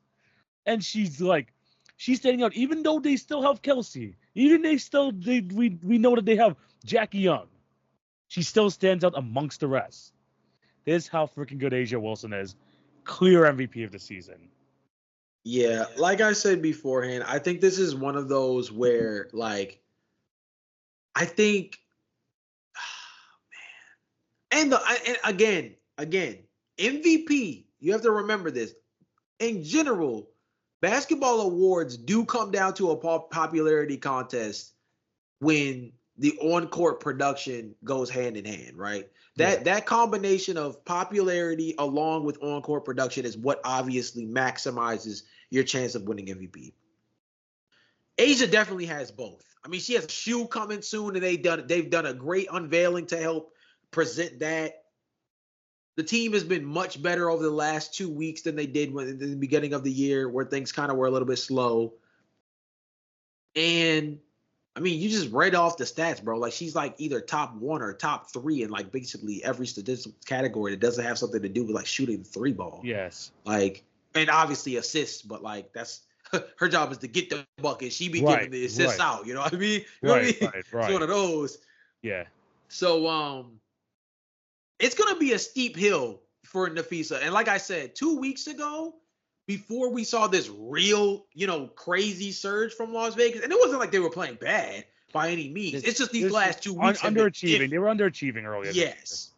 and she's standing out. Even though they still have Kelsey, we know that they have Jackie Young. She still stands out amongst the rest. This is how freaking good Asia Wilson is. Clear MVP of the season. Yeah, like I said beforehand, I think this is one of those where, like, I think, and again, MVP. You have to remember this. In general, basketball awards do come down to a popularity contest when the on-court production goes hand in hand, right? That combination of popularity along with on-court production is what obviously maximizes your chance of winning MVP. Asia definitely has both. I mean, she has a shoe coming soon, and they've done a great unveiling to help present that. The team has been much better over the last 2 weeks than they did in the beginning of the year, where things kind of were a little bit slow. And I mean, you just read off the stats, bro. Like, she's like either top 1 or top 3 in like basically every statistical category that doesn't have something to do with like shooting the 3 ball. Yes. Like, and obviously assists, but like that's her job is to get the bucket. She be giving the assists out. You know what I mean? You know what I mean? Right. It's one of those. Yeah. So it's gonna be a steep hill for Nafisa. And like I said, 2 weeks ago, before we saw this real, crazy surge from Las Vegas, and it wasn't like they were playing bad by any means. It's just these last 2 weeks underachieving. They were underachieving earlier. Yes.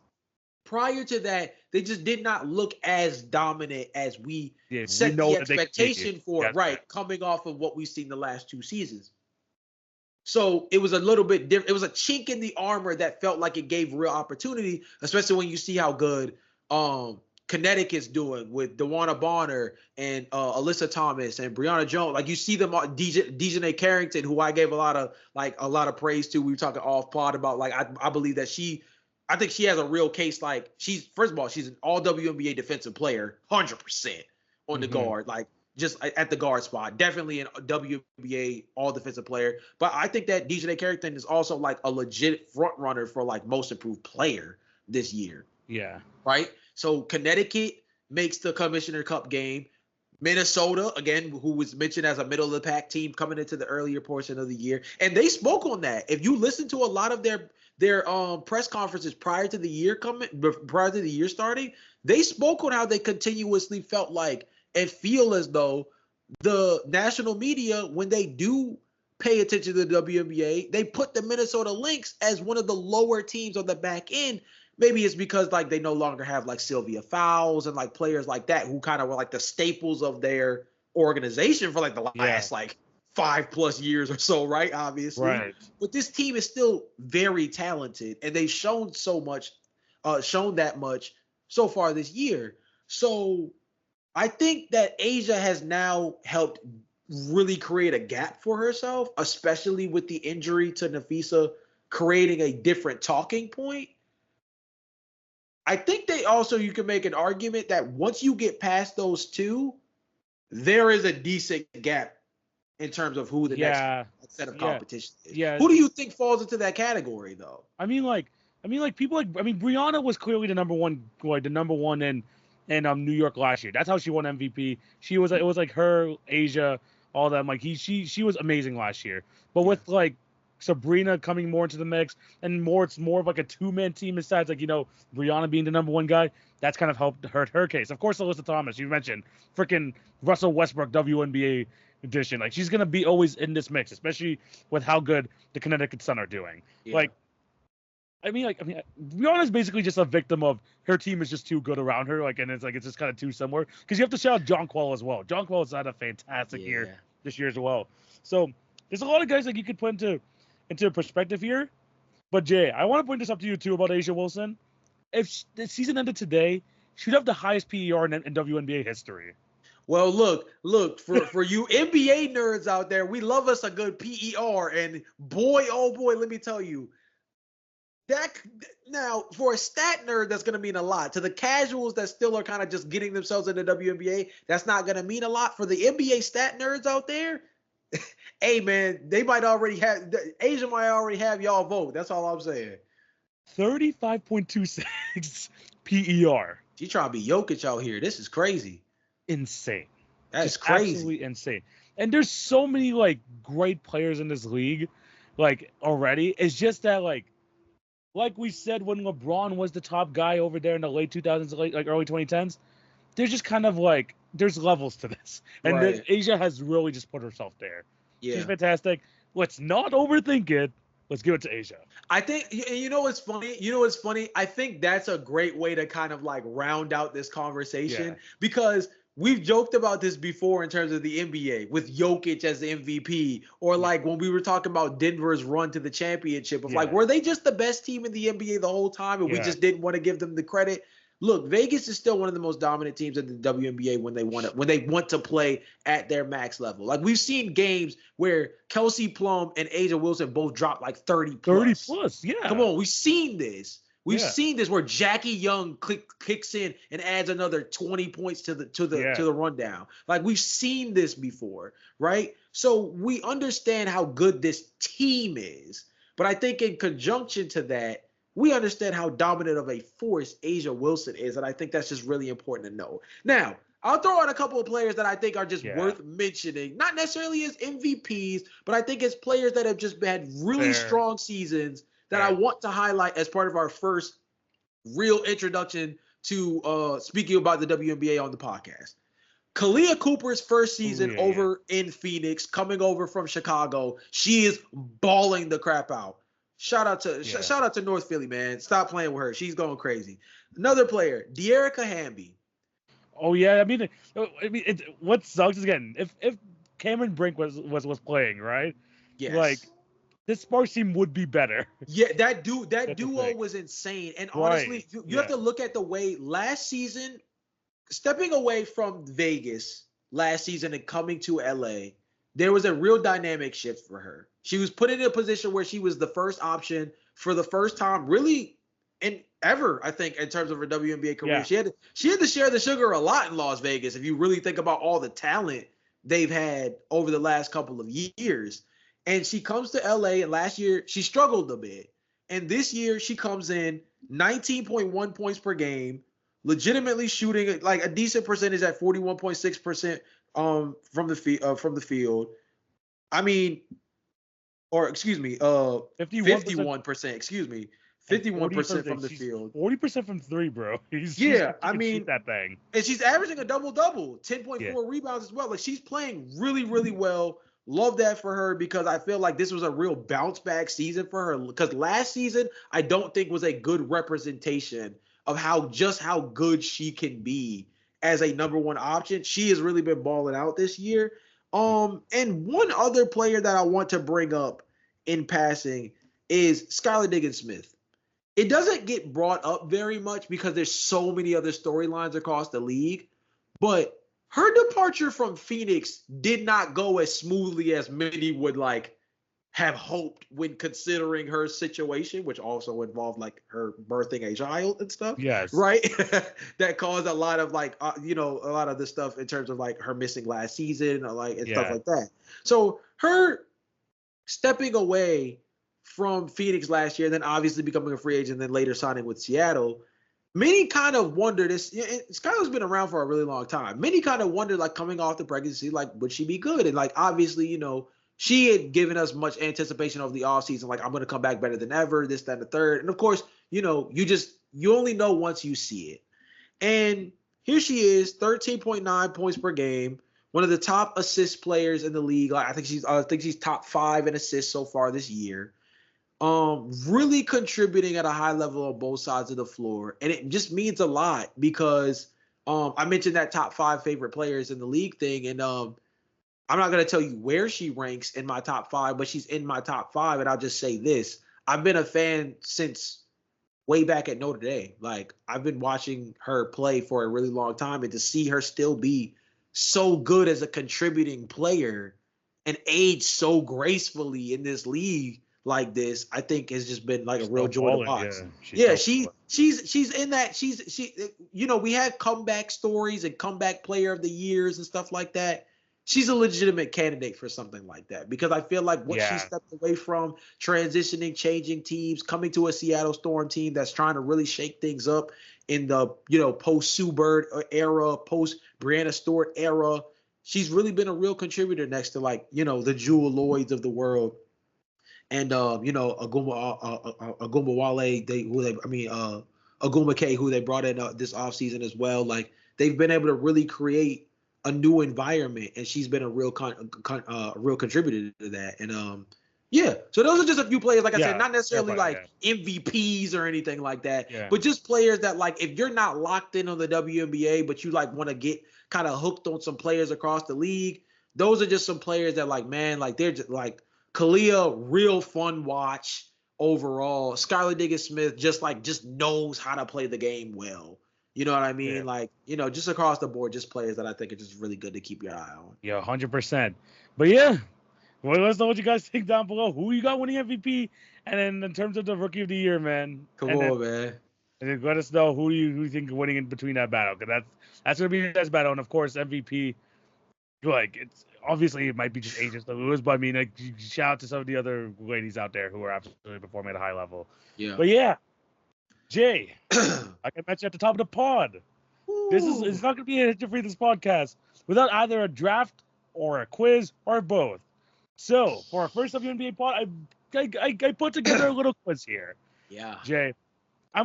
Prior to that, they just did not look as dominant as we set the expectation for, coming off of what we've seen the last 2 seasons. So it was a little bit different. It was a chink in the armor that felt like it gave real opportunity, especially when you see how good Connecticut's doing with DeWanna Bonner and Alyssa Thomas and Brianna Jones. Like, you see them, Dejanay Carrington, who I gave a lot of praise to. We were talking off pod about, like, I believe that I think she has a real case. Like, first of all, she's an all WNBA defensive player, 100% on the guard, like just at the guard spot. Definitely an WNBA all defensive player. But I think that Dejanay Carrington is also like a legit front runner for like most improved player this year. Yeah. Right. So Connecticut makes the Commissioner Cup game. Minnesota, again, who was mentioned as a middle of the pack team coming into the earlier portion of the year. And they spoke on that. If you listen to a lot of their press conferences prior to the year starting, they spoke on how they continuously felt like and feel as though the national media, when they do pay attention to the WNBA, they put the Minnesota Lynx as one of the lower teams on the back end. Maybe it's because like they no longer have like Sylvia Fowles and like players like that who kind of were like the staples of their organization for like the last like 5+ years or so, right? Obviously. Right. But this team is still very talented, and they've shown that much so far this year. So I think that Asia has now helped really create a gap for herself, especially with the injury to Nafisa creating a different talking point. I think you can make an argument that once you get past those two, there is a decent gap in terms of who the next set of competition is. Yeah. Who do you think falls into that category, though? I mean, Brianna was clearly the number one in New York last year. That's how she won MVP. It was like her, Asia, all that. Like she was amazing last year. But with like Sabrina coming more into the mix, and it's more of like a 2-man team besides like Brianna being the number 1 guy. That's kind of helped hurt her case. Of course, Alyssa Thomas, you mentioned, freaking Russell Westbrook WNBA edition. Like, she's gonna be always in this mix, especially with how good the Connecticut Sun are doing. Yeah. Brianna's basically just a victim of her team is just too good around her. Like, and it's just kind of too similar. Because you have to shout out Jonquel as well. Jonquel has had a fantastic year this year as well. So there's a lot of guys like you could put into perspective here. But Jay, I want to point this up to you too about Asia Wilson. If the season ended today, She'd have the highest PER in WNBA history. Well, look for you NBA nerds out there, we love us a good PER, and boy, oh boy, let me tell you, that now for a stat nerd, that's gonna mean a lot. To the casuals that still are kind of just getting themselves into WNBA, that's not gonna mean a lot. For the NBA stat nerds out there, hey man, they might already have Asia might already have y'all vote. That's all I'm saying. 35.26 PER. She trying to be Jokic out here. This is crazy. Insane. That's Just crazy. Absolutely insane. And there's so many like great players in this league, like already. It's just that like we said when LeBron was the top guy over there in the late 2000s, like early 2010s, there's just kind of like there's levels to this, and Right. Asia has really just put herself there. Yeah. She's fantastic. Let's not overthink it. Let's give it to Asia. I think you know what's funny. You know what's funny? I think that's a great way to kind of like round out this conversation because we've joked about this before in terms of the NBA with Jokic as the MVP, or like when we were talking about Denver's run to the championship of like, were they just the best team in the NBA the whole time and we just didn't want to give them the credit? Look, Vegas is still one of the most dominant teams in the WNBA when they want to play at their max level. Like we've seen games where Kelsey Plum and A'ja Wilson both drop like 30 plus. 30 plus, yeah. Come on, we've seen this. We've seen this where Jackie Young kicks in and adds another 20 points to the rundown. Like we've seen this before, right? So we understand how good this team is. But I think in conjunction to that, we understand how dominant of a force A'ja Wilson is, and I think that's just really important to know. Now, I'll throw out a couple of players that I think are just worth mentioning, not necessarily as MVPs, but I think as players that have just had really strong seasons that I want to highlight as part of our first real introduction to speaking about the WNBA on the podcast. Kalia Cooper's first season over in Phoenix, coming over from Chicago, she is balling the crap out. Shout out to North Philly, man. Stop playing with her. She's going crazy. Another player, De'Erica Hamby. Oh yeah, I mean, what sucks is again if Cameron Brink was playing, right? Yes. Like this Sparks team would be better. Yeah, that duo was insane. And honestly, you have to look at the way last season, stepping away from Vegas last season and coming to LA, there was a real dynamic shift for her. She was put in a position where she was the first option for the first time, really, and ever, I think, in terms of her WNBA career. Yeah. She had to share the sugar a lot in Las Vegas, if you really think about all the talent they've had over the last couple of years. And she comes to LA, and last year she struggled a bit. And this year she comes in 19.1 points per game, legitimately shooting like a decent percentage at 41.6% from the field. I mean, or excuse me, 51%. Excuse me, 51% from the field. 40% from three, bro. I mean that thing. And she's averaging a double-double, 10.4 rebounds as well. Like she's playing really, really well. Love that for her because I feel like this was a real bounce back season for her. Because last season, I don't think was a good representation of how good she can be as a number one option. She has really been balling out this year. And one other player that I want to bring up in passing is Skylar Diggins-Smith. It doesn't get brought up very much because there's so many other storylines across the league, but her departure from Phoenix did not go as smoothly as many would like have hoped when considering her situation, which also involved like her birthing a child and stuff. Yes. Right. That caused a lot of like, a lot of the stuff in terms of like her missing last season or like and stuff like that. So her stepping away from Phoenix last year, then obviously becoming a free agent, then later signing with Seattle. Many kind of wondered this. Skylar's been around for a really long time. Many kind of wondered, like coming off the pregnancy, like would she be good? And like obviously, she had given us much anticipation over the offseason, like I'm going to come back better than ever, this, that, and the third. And of course, you only know once you see it. And here she is, 13.9 points per game, one of the top assist players in the league. Like I think she's top 5 in assists so far this year. Really contributing at a high level on both sides of the floor. And it just means a lot because I mentioned that top 5 favorite players in the league thing. And I'm not going to tell you where she ranks in my top 5, but she's in my top 5. And I'll just say this. I've been a fan since way back at Notre Dame. Like, I've been watching her play for a really long time, and to see her still be so good as a contributing player and age so gracefully in this league like this, I think has just been like a real joy to watch. Yeah, she's in that. We had comeback stories and comeback player of the years and stuff like that. She's a legitimate candidate for something like that, because I feel like what she stepped away from, transitioning, changing teams, coming to a Seattle Storm team that's trying to really shake things up in the, post Sue Bird era, post Brianna Stewart era. She's really been a real contributor next to, like, the Jewel Lloyds of the world. And Aguma Wale, Aguma K, who they brought in this offseason as well. Like, they've been able to really create a new environment, and she's been a real real contributor to that. And so those are just a few players, like I said, not necessarily MVPs or anything like that, but just players that, like, if you're not locked in on the WNBA, but you like want to get kind of hooked on some players across the league, those are just some players that, like, man, like, they're just like Kalia, real fun watch overall. Skylar Diggins-Smith just knows how to play the game well. You know what I mean? Yeah. Like, just across the board, just players that I think are just really good to keep your eye on. Yeah, 100%. But yeah, well, let us know what you guys think down below. Who you got winning MVP? And then in terms of the Rookie of the Year, man. Come on, man. And then let us know who you think are winning in between that battle. Because that's going to be the best battle. And, of course, MVP, like, it's obviously it might be just ages to lose. But, I mean, like, shout out to some of the other ladies out there who are absolutely performing at a high level. Yeah. But, yeah. Jay, like I mentioned at the top of the pod, it's not going to be a hit for this podcast without either a draft or a quiz or both. So for our first WNBA pod, I put together a little quiz here. Yeah, Jay, I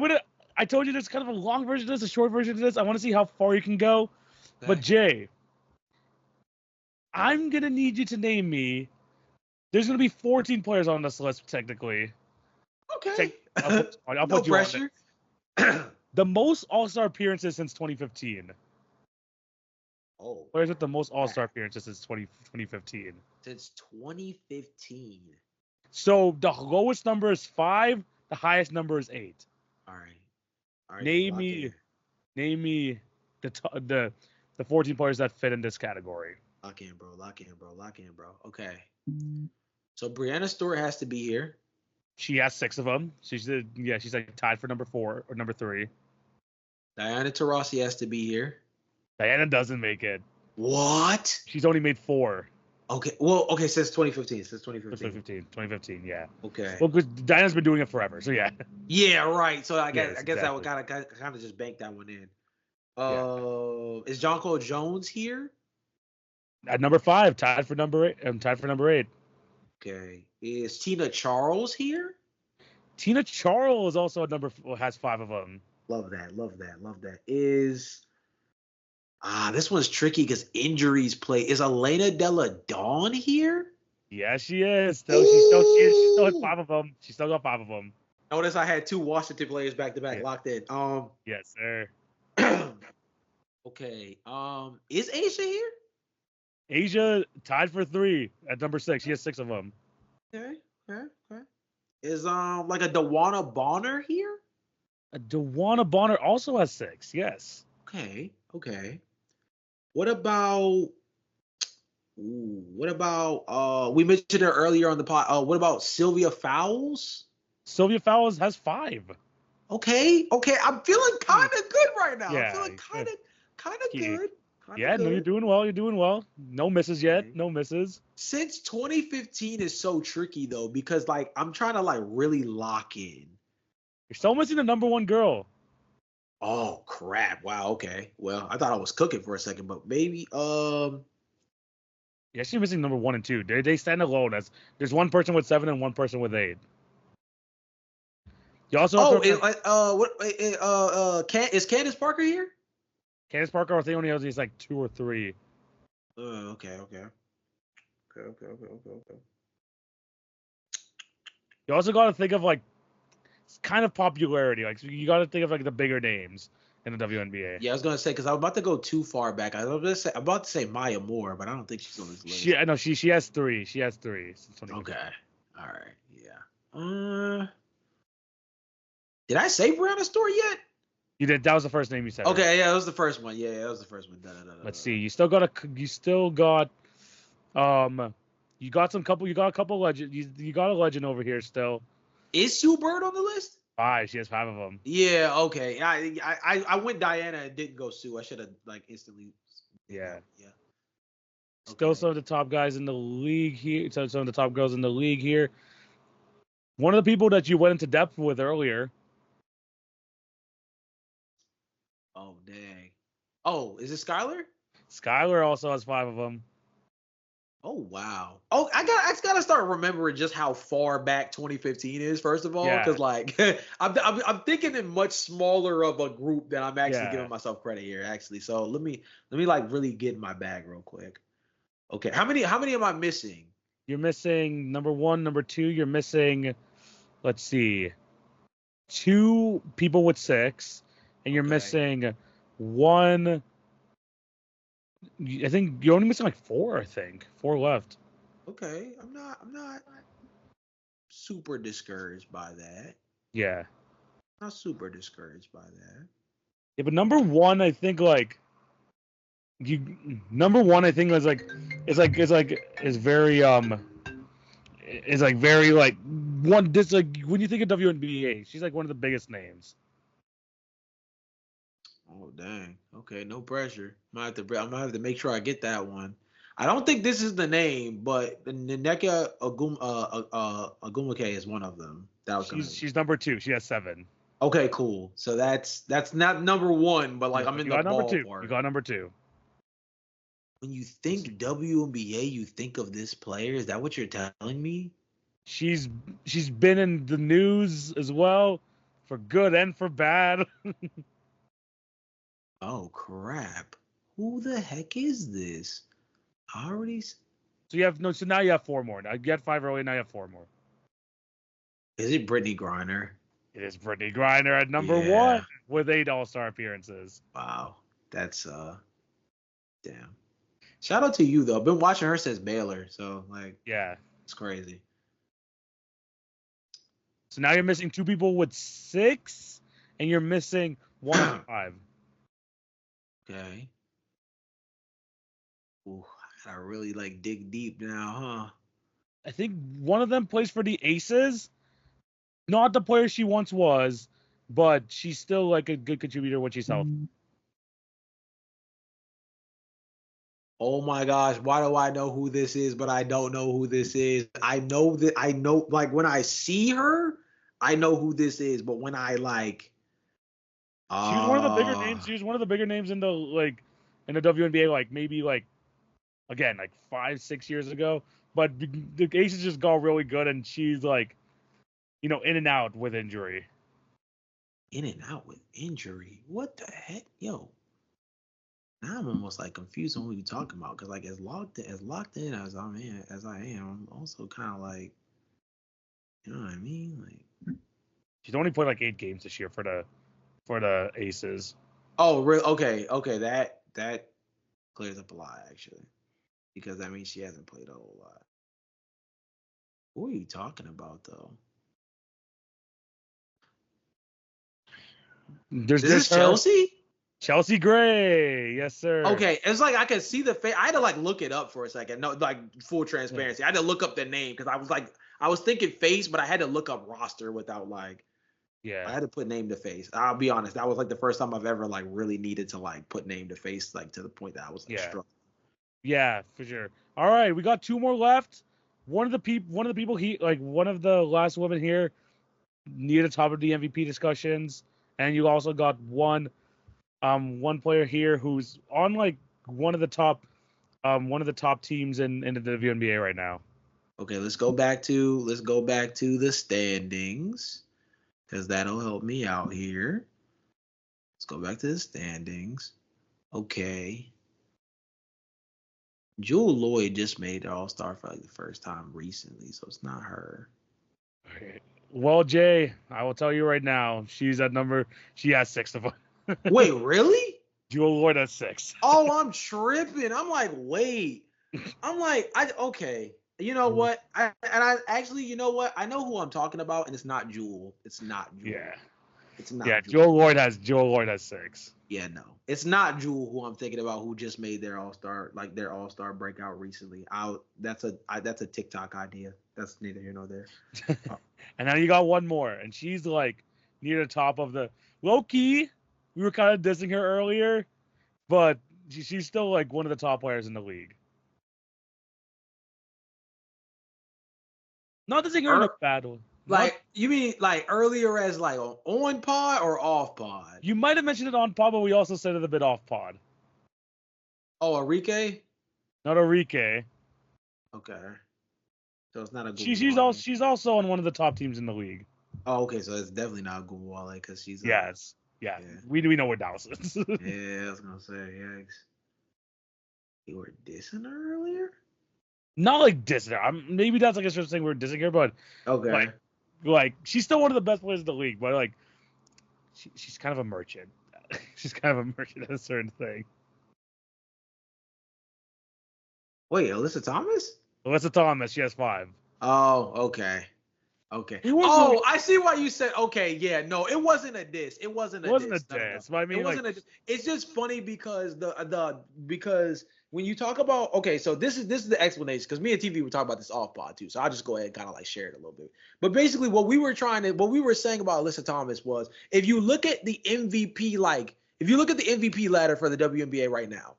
told you there's kind of a long version of this, a short version of this. I want to see how far you can go. Okay. But Jay, I'm gonna need you to name me. There's gonna be 14 players on this list technically. Okay. I'll put you pressure. On the most All-Star appearances since 2015. Oh. Players with the most All-Star appearances since 2015. Since 2015. So the lowest number is 5. The highest number is 8. All right. Name me the 14 players that fit in this category. Lock in, bro. Okay. So Brianna Stewart has to be here. She has 6 of them. She's like tied for number 4 or number 3. Diana Taurasi has to be here. Diana doesn't make it. What? She's only made 4. Okay. Well, okay, since 2015. 2015, yeah. Okay. Well, because Diana's been doing it forever, so yeah. Yeah, right. So I guess I would kind of just bank that one in. Is Jonquel Jones here? At number 5, tied for number 8. Okay. Is Tina Charles here? Tina Charles also has 5 of them. Love that. Is this one's tricky because injuries play. Is Elena Della Dawn here? Yeah, she is. She still has 5 of them. She still got 5 of them. Notice I had 2 Washington players back to back locked in. Yes, sir. Okay. Is Asia here? Asia tied for 3 at number 6. She has 6 of them. Okay. Is like a DeWanna Bonner here? A DeWanna Bonner also has 6. Yes. Okay. What about we mentioned her earlier on the pod. What about Sylvia Fowles? Sylvia Fowles has 5. Okay. I'm feeling kind of good right now. Yeah, I'm feeling kind of good. Yeah, no, you're doing well. No misses yet. Okay. No misses. Since 2015 is so tricky though, because like I'm trying to like really lock in. You're still missing the number 1 girl. Oh crap! Wow. Okay. Well, I thought I was cooking for a second, but maybe Yeah, she's missing number 1 and 2. They stand alone. There's one person with 7 and one person with 8. You also is Candace Parker here? Candace Parker, I think only has like 2 or 3. Okay. You also got to think of like kind of popularity. Like you got to think of like the bigger names in the WNBA. Yeah, I was gonna say because I was about to go too far back. I'm about to say Maya Moore, but I don't think she's on this list. She has 3. She has 3. Okay. All right. Yeah. Did I say Brianna Story yet? You did. That was the first name you said. Okay, right? yeah, that was the first one. Yeah, that was the first one. Let's see. You still got you got a couple legend. You got a legend over here still. Is Sue Bird on the list? 5. She has 5 of them. Yeah. Okay. I went Diana and didn't go Sue. I should have like instantly. Yeah. Yeah. Still some of the top guys in the league here. Some of the top girls in the league here. One of the people that you went into depth with earlier. Oh dang. Oh, is it Skylar? Skylar also has 5 of them. Oh wow. Oh, I gotta start remembering just how far back 2015 is. First of all, because like I'm thinking in much smaller of a group than I'm actually giving myself credit here. Actually, so let me like really get in my bag real quick. Okay, how many am I missing? You're missing number 1, number 2. You're missing, let's see, 2 people with 6, and you're missing 1. I think you're only missing like 4. I think 4 left. Okay, I'm not super discouraged by that. Yeah. Not super discouraged by that. Yeah, but number 1, I think like number 1, I think is very very like one. This like when you think of WNBA, she's like one of the biggest names. Oh dang. Okay, no pressure. I'm gonna have to make sure I get that one. I don't think this is the name, but Nneka Ogumake is one of them. She's number 2. She has 7. Okay, cool. So that's not number 1, but like I'm in the ballpark. You got number 2. When you think WNBA, you think of this player. Is that what you're telling me? She's been in the news as well, for good and for bad. Oh crap! Who the heck is this? I already. So now you have 4 more. Now you had 5 earlier. Now you have 4 more. Is it Brittany Griner? It is Brittany Griner at number 1 with 8 All-Star appearances. Wow, that's damn. Shout out to you though. I've been watching her since Baylor, so like it's crazy. So now you're missing 2 people with 6, and you're missing 1 with 5. Okay. Ooh, I gotta really like dig deep now, huh? I think one of them plays for the Aces. Not the player she once was, but she's still like a good contributor when she's healthy. Oh my gosh, why do I know who this is, but I don't know who this is? I know like when I see her, I know who this is, but when I like she was one of the bigger names. She was one of the bigger names in the WNBA, like maybe like again, like 5-6 years ago. But the Aces just got really good, and she's like, in and out with injury. In and out with injury? What the heck? Yo. Now I'm almost like confused on what you're talking about, because like as locked in as I am, I'm also kind of like, you know what I mean? Like she's only played like 8 games this year for the Aces. Oh, really? Okay. That clears up a lot actually, because that means she hasn't played a whole lot. Who are you talking about though? Is this Chelsea? Chelsea Gray, yes sir. Okay, it's like I could see the face. I had to like look it up for a second. No, like full transparency. I had to look up the name because I was thinking face, but I had to look up roster without like. Yeah. I had to put name to face. I'll be honest. That was like the first time I've ever like really needed to like put name to face, like to the point that I was like struggling. Yeah, for sure. All right, we got 2 more left. One of the the last women here near the top of the MVP discussions, and you also got one player here who's on like one of the top teams in the WNBA right now. Okay, let's go back to the standings, because that'll help me out here. Let's go back to the standings. Okay. Jewel Lloyd just made the All-Star for like the first time recently, so it's not her. Okay. Well, Jay, I will tell you right now, she has 6 of them. Wait, really? Jewel Lloyd has 6. Oh, I'm tripping. I'm like, wait. Okay. You know what? I actually, you know what? I know who I'm talking about, and it's not Jewel. It's not Jewel. Yeah. It's not. Yeah, Joel Lloyd has 6. Yeah, no, it's not Jewel who I'm thinking about, who just made their all-star breakout recently. That's a TikTok idea. That's neither here nor there. And now you got one more, and she's like near the top of the low key. We were kind of dissing her earlier, but she's still like one of the top players in the league. Not dissing her in a bad way. Like, you mean like earlier as like on pod or off pod? You might have mentioned it on pod, but we also said it a bit off pod. Oh, Enrique? Not Enrique. Okay. So it's not a she's also on one of the top teams in the league. Oh, okay. So it's definitely not Guwale because she's yes. Yeah. We know where Dallas is. Yeah, I was gonna say, yikes. You were dissing her earlier? Not like dissing her. Maybe that's like a sort of thing we're dissing her, but okay. Like she's still one of the best players in the league, but like she's kind of a merchant. She's kind of a merchant at a certain thing. Wait, Alyssa Thomas? Alyssa Thomas, she has 5. Oh, okay. Oh, I see why you said okay. Yeah, no, it wasn't a diss. It wasn't a diss. But I mean, it wasn't a diss. It's just funny because because when you talk about so this is the explanation, because me and TV were talking about this off pod too. So I'll just go ahead and kind of like share it a little bit. But basically, what we were saying about Alyssa Thomas was, if you look at the MVP ladder for the WNBA right now,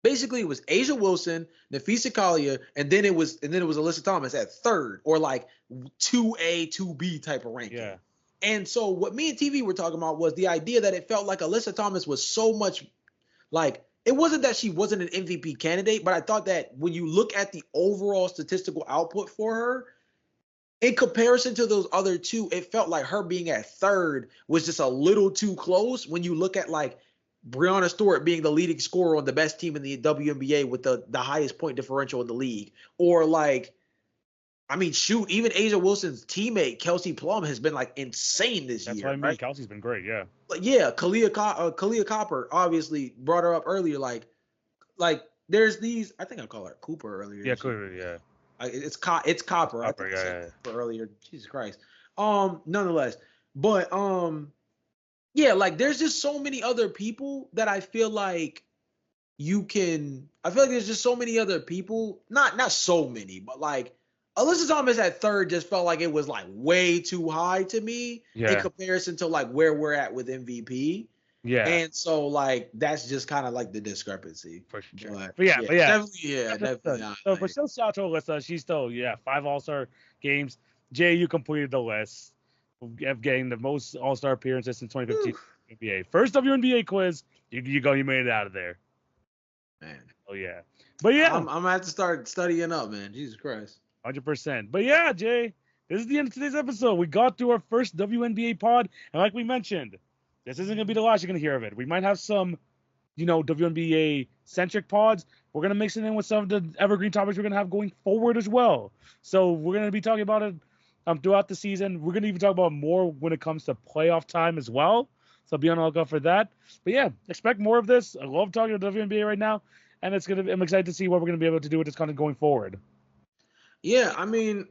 basically, it was Asia Wilson, Nafisa Collier, and then it was Alyssa Thomas at 3rd, or like 2A, 2B type of ranking. Yeah. And so what me and TV were talking about was the idea that it felt like Alyssa Thomas was so much like, it wasn't that she wasn't an MVP candidate, but I thought that when you look at the overall statistical output for her, in comparison to those other two, it felt like her being at 3rd was just a little too close when you look at like Breonna Stewart being the leading scorer on the best team in the WNBA with the highest point differential in the league. Or like, I mean, shoot, even Asia Wilson's teammate, Kelsey Plum, has been like insane this year. That's what I mean. Right? Kelsey's been great, yeah. But yeah, Kalia Copper obviously brought her up earlier. Like there's these, I think I called her Cooper earlier. Yeah, Cooper, yeah. It's Copper. I think yeah. Earlier. Jesus Christ. Nonetheless. But yeah, like there's just so many other people that I feel like there's just so many other people, not so many, but like Alyssa Thomas at 3rd just felt like it was like way too high to me in comparison to like where we're at with MVP. Yeah. And so like that's just kind of like the discrepancy. For sure. But yeah. Definitely. So for still shout to Alyssa, she's still 5 All-Star games. Jay, you completed the list of getting the most All-Star appearances since 2015 NBA. First WNBA quiz. You go. You made it out of there. Man. Oh yeah. But yeah, I'm gonna have to start studying up, man. Jesus Christ. 100%. But yeah, Jay, this is the end of today's episode. We got through our first WNBA pod, and like we mentioned, this isn't gonna be the last you're gonna hear of it. We might have some, WNBA centric pods. We're gonna mix it in with some of the evergreen topics we're gonna have going forward as well. So we're gonna be talking about it throughout the season. We're gonna even talk about more when it comes to playoff time as well. So be on the lookout for that. But yeah, expect more of this. I love talking to WNBA right now, and I'm excited to see what we're gonna be able to do with this content going forward. Yeah, I mean,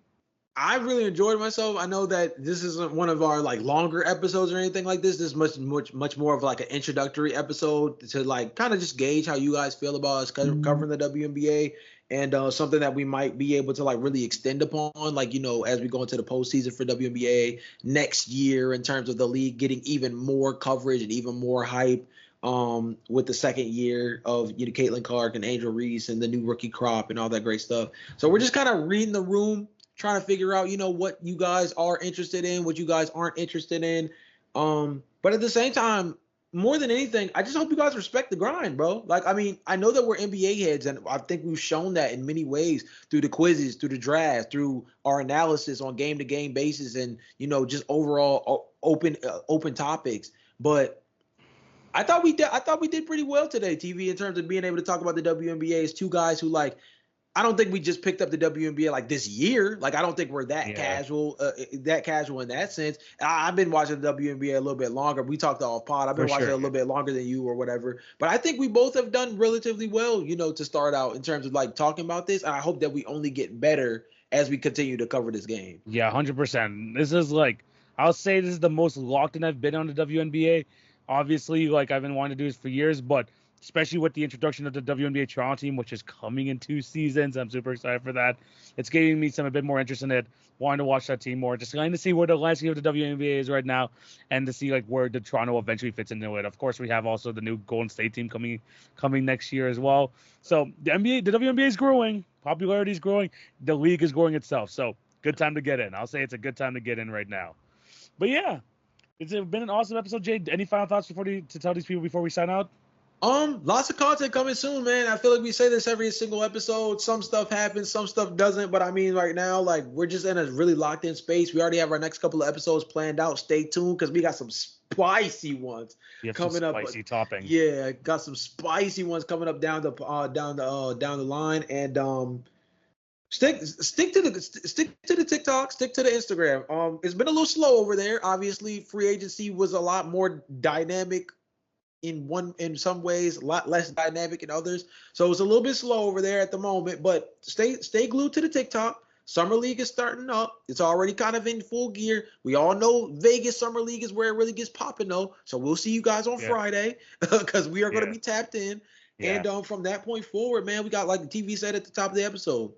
I really enjoyed myself. I know that this isn't one of our like longer episodes or anything like this. This is much more of like an introductory episode to like kind of just gauge how you guys feel about us covering the WNBA, and something that we might be able to like really extend upon, like, as we go into the postseason for WNBA next year, in terms of the league getting even more coverage and even more hype. With the second year of Caitlin Clark and Angel Reese and the new rookie crop and all that great stuff. So we're just kind of reading the room, trying to figure out, what you guys are interested in, what you guys aren't interested in. But at the same time, more than anything, I just hope you guys respect the grind, bro. Like, I mean, I know that we're NBA heads, and I think we've shown that in many ways through the quizzes, through the draft, through our analysis on game-to-game basis, and just overall open topics. But I thought we did pretty well today, TV, in terms of being able to talk about the WNBA as two guys who, like, I don't think we just picked up the WNBA like this year. Like, I don't think we're that casual in that sense. I've been watching the WNBA a little bit longer. We talked off pod. I've been watching it a little bit longer than you or whatever. But I think we both have done relatively well, to start out in terms of like talking about this. And I hope that we only get better as we continue to cover this game. Yeah, 100%. This is like, I'll say this is the most locked in I've been on the WNBA. Obviously, like I've been wanting to do this for years, but especially with the introduction of the WNBA Toronto team, which is coming in 2 seasons, I'm super excited for that. It's giving me a bit more interest in it, wanting to watch that team more, just trying to see where the landscape of the WNBA is right now, and to see like where the Toronto eventually fits into it. Of course, we have also the new Golden State team coming next year as well. So the WNBA is growing, popularity is growing, the league is growing itself. So good time to get in. I'll say it's a good time to get in right now. But yeah, it's been an awesome episode, Jay. Any final thoughts to tell these people before we sign out? Lots of content coming soon, man. I feel like we say this every single episode. Some stuff happens, some stuff doesn't. But I mean, right now, like we're just in a really locked in space. We already have our next couple of episodes planned out. Stay tuned because we got some spicy ones coming up. Spicy topping. Yeah, got some spicy ones coming up down the line. And stick to the TikTok, stick to the Instagram. It's been a little slow over there. Obviously, free agency was a lot more dynamic in some ways, a lot less dynamic in others. So it's a little bit slow over there at the moment, but stay glued to the TikTok. Summer League is starting up. It's already kind of in full gear. We all know Vegas Summer League is where it really gets popping though. So we'll see you guys on Friday because we are going to be tapped in. Yeah. And from that point forward, man, we got, like the TV said at the top of the episode,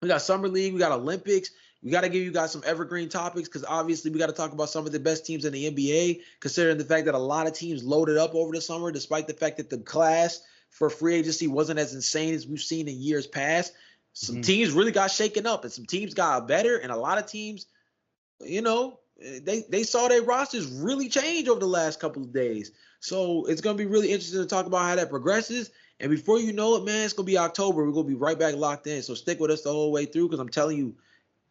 we got Summer League, we got Olympics. We got to give you guys some evergreen topics because obviously we got to talk about some of the best teams in the NBA, considering the fact that a lot of teams loaded up over the summer, despite the fact that the class for free agency wasn't as insane as we've seen in years past. Some teams really got shaken up and some teams got better. And a lot of teams, you know, they saw their rosters really change over the last couple of days. So it's going to be really interesting to talk about how that progresses. And before you know it, man, it's going to be October. We're going to be right back locked in. So stick with us the whole way through because I'm telling you,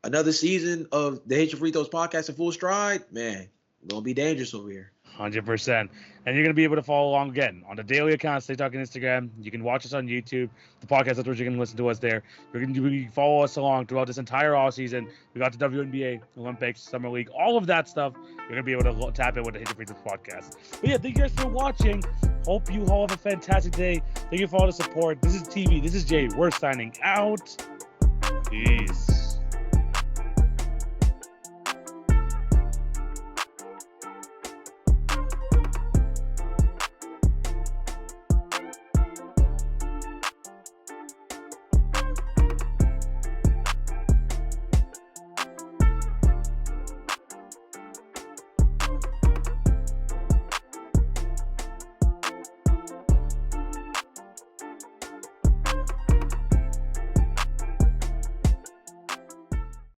another season of the Hit Your Free Throws podcast in full stride, man, gonna be dangerous over here. 100%. And you're gonna be able to follow along again on the daily accounts, TikTok and Instagram. You can watch us on YouTube. The podcast, that's where you can listen to us there. You can follow us along throughout this entire off season. We got the WNBA, Olympics, Summer League, all of that stuff. You're gonna be able to tap in with the Hit Your Free Throws podcast. But yeah, thank you guys for watching. Hope you all have a fantastic day. Thank you for all the support. This is TV. This is Jay. We're signing out. Peace.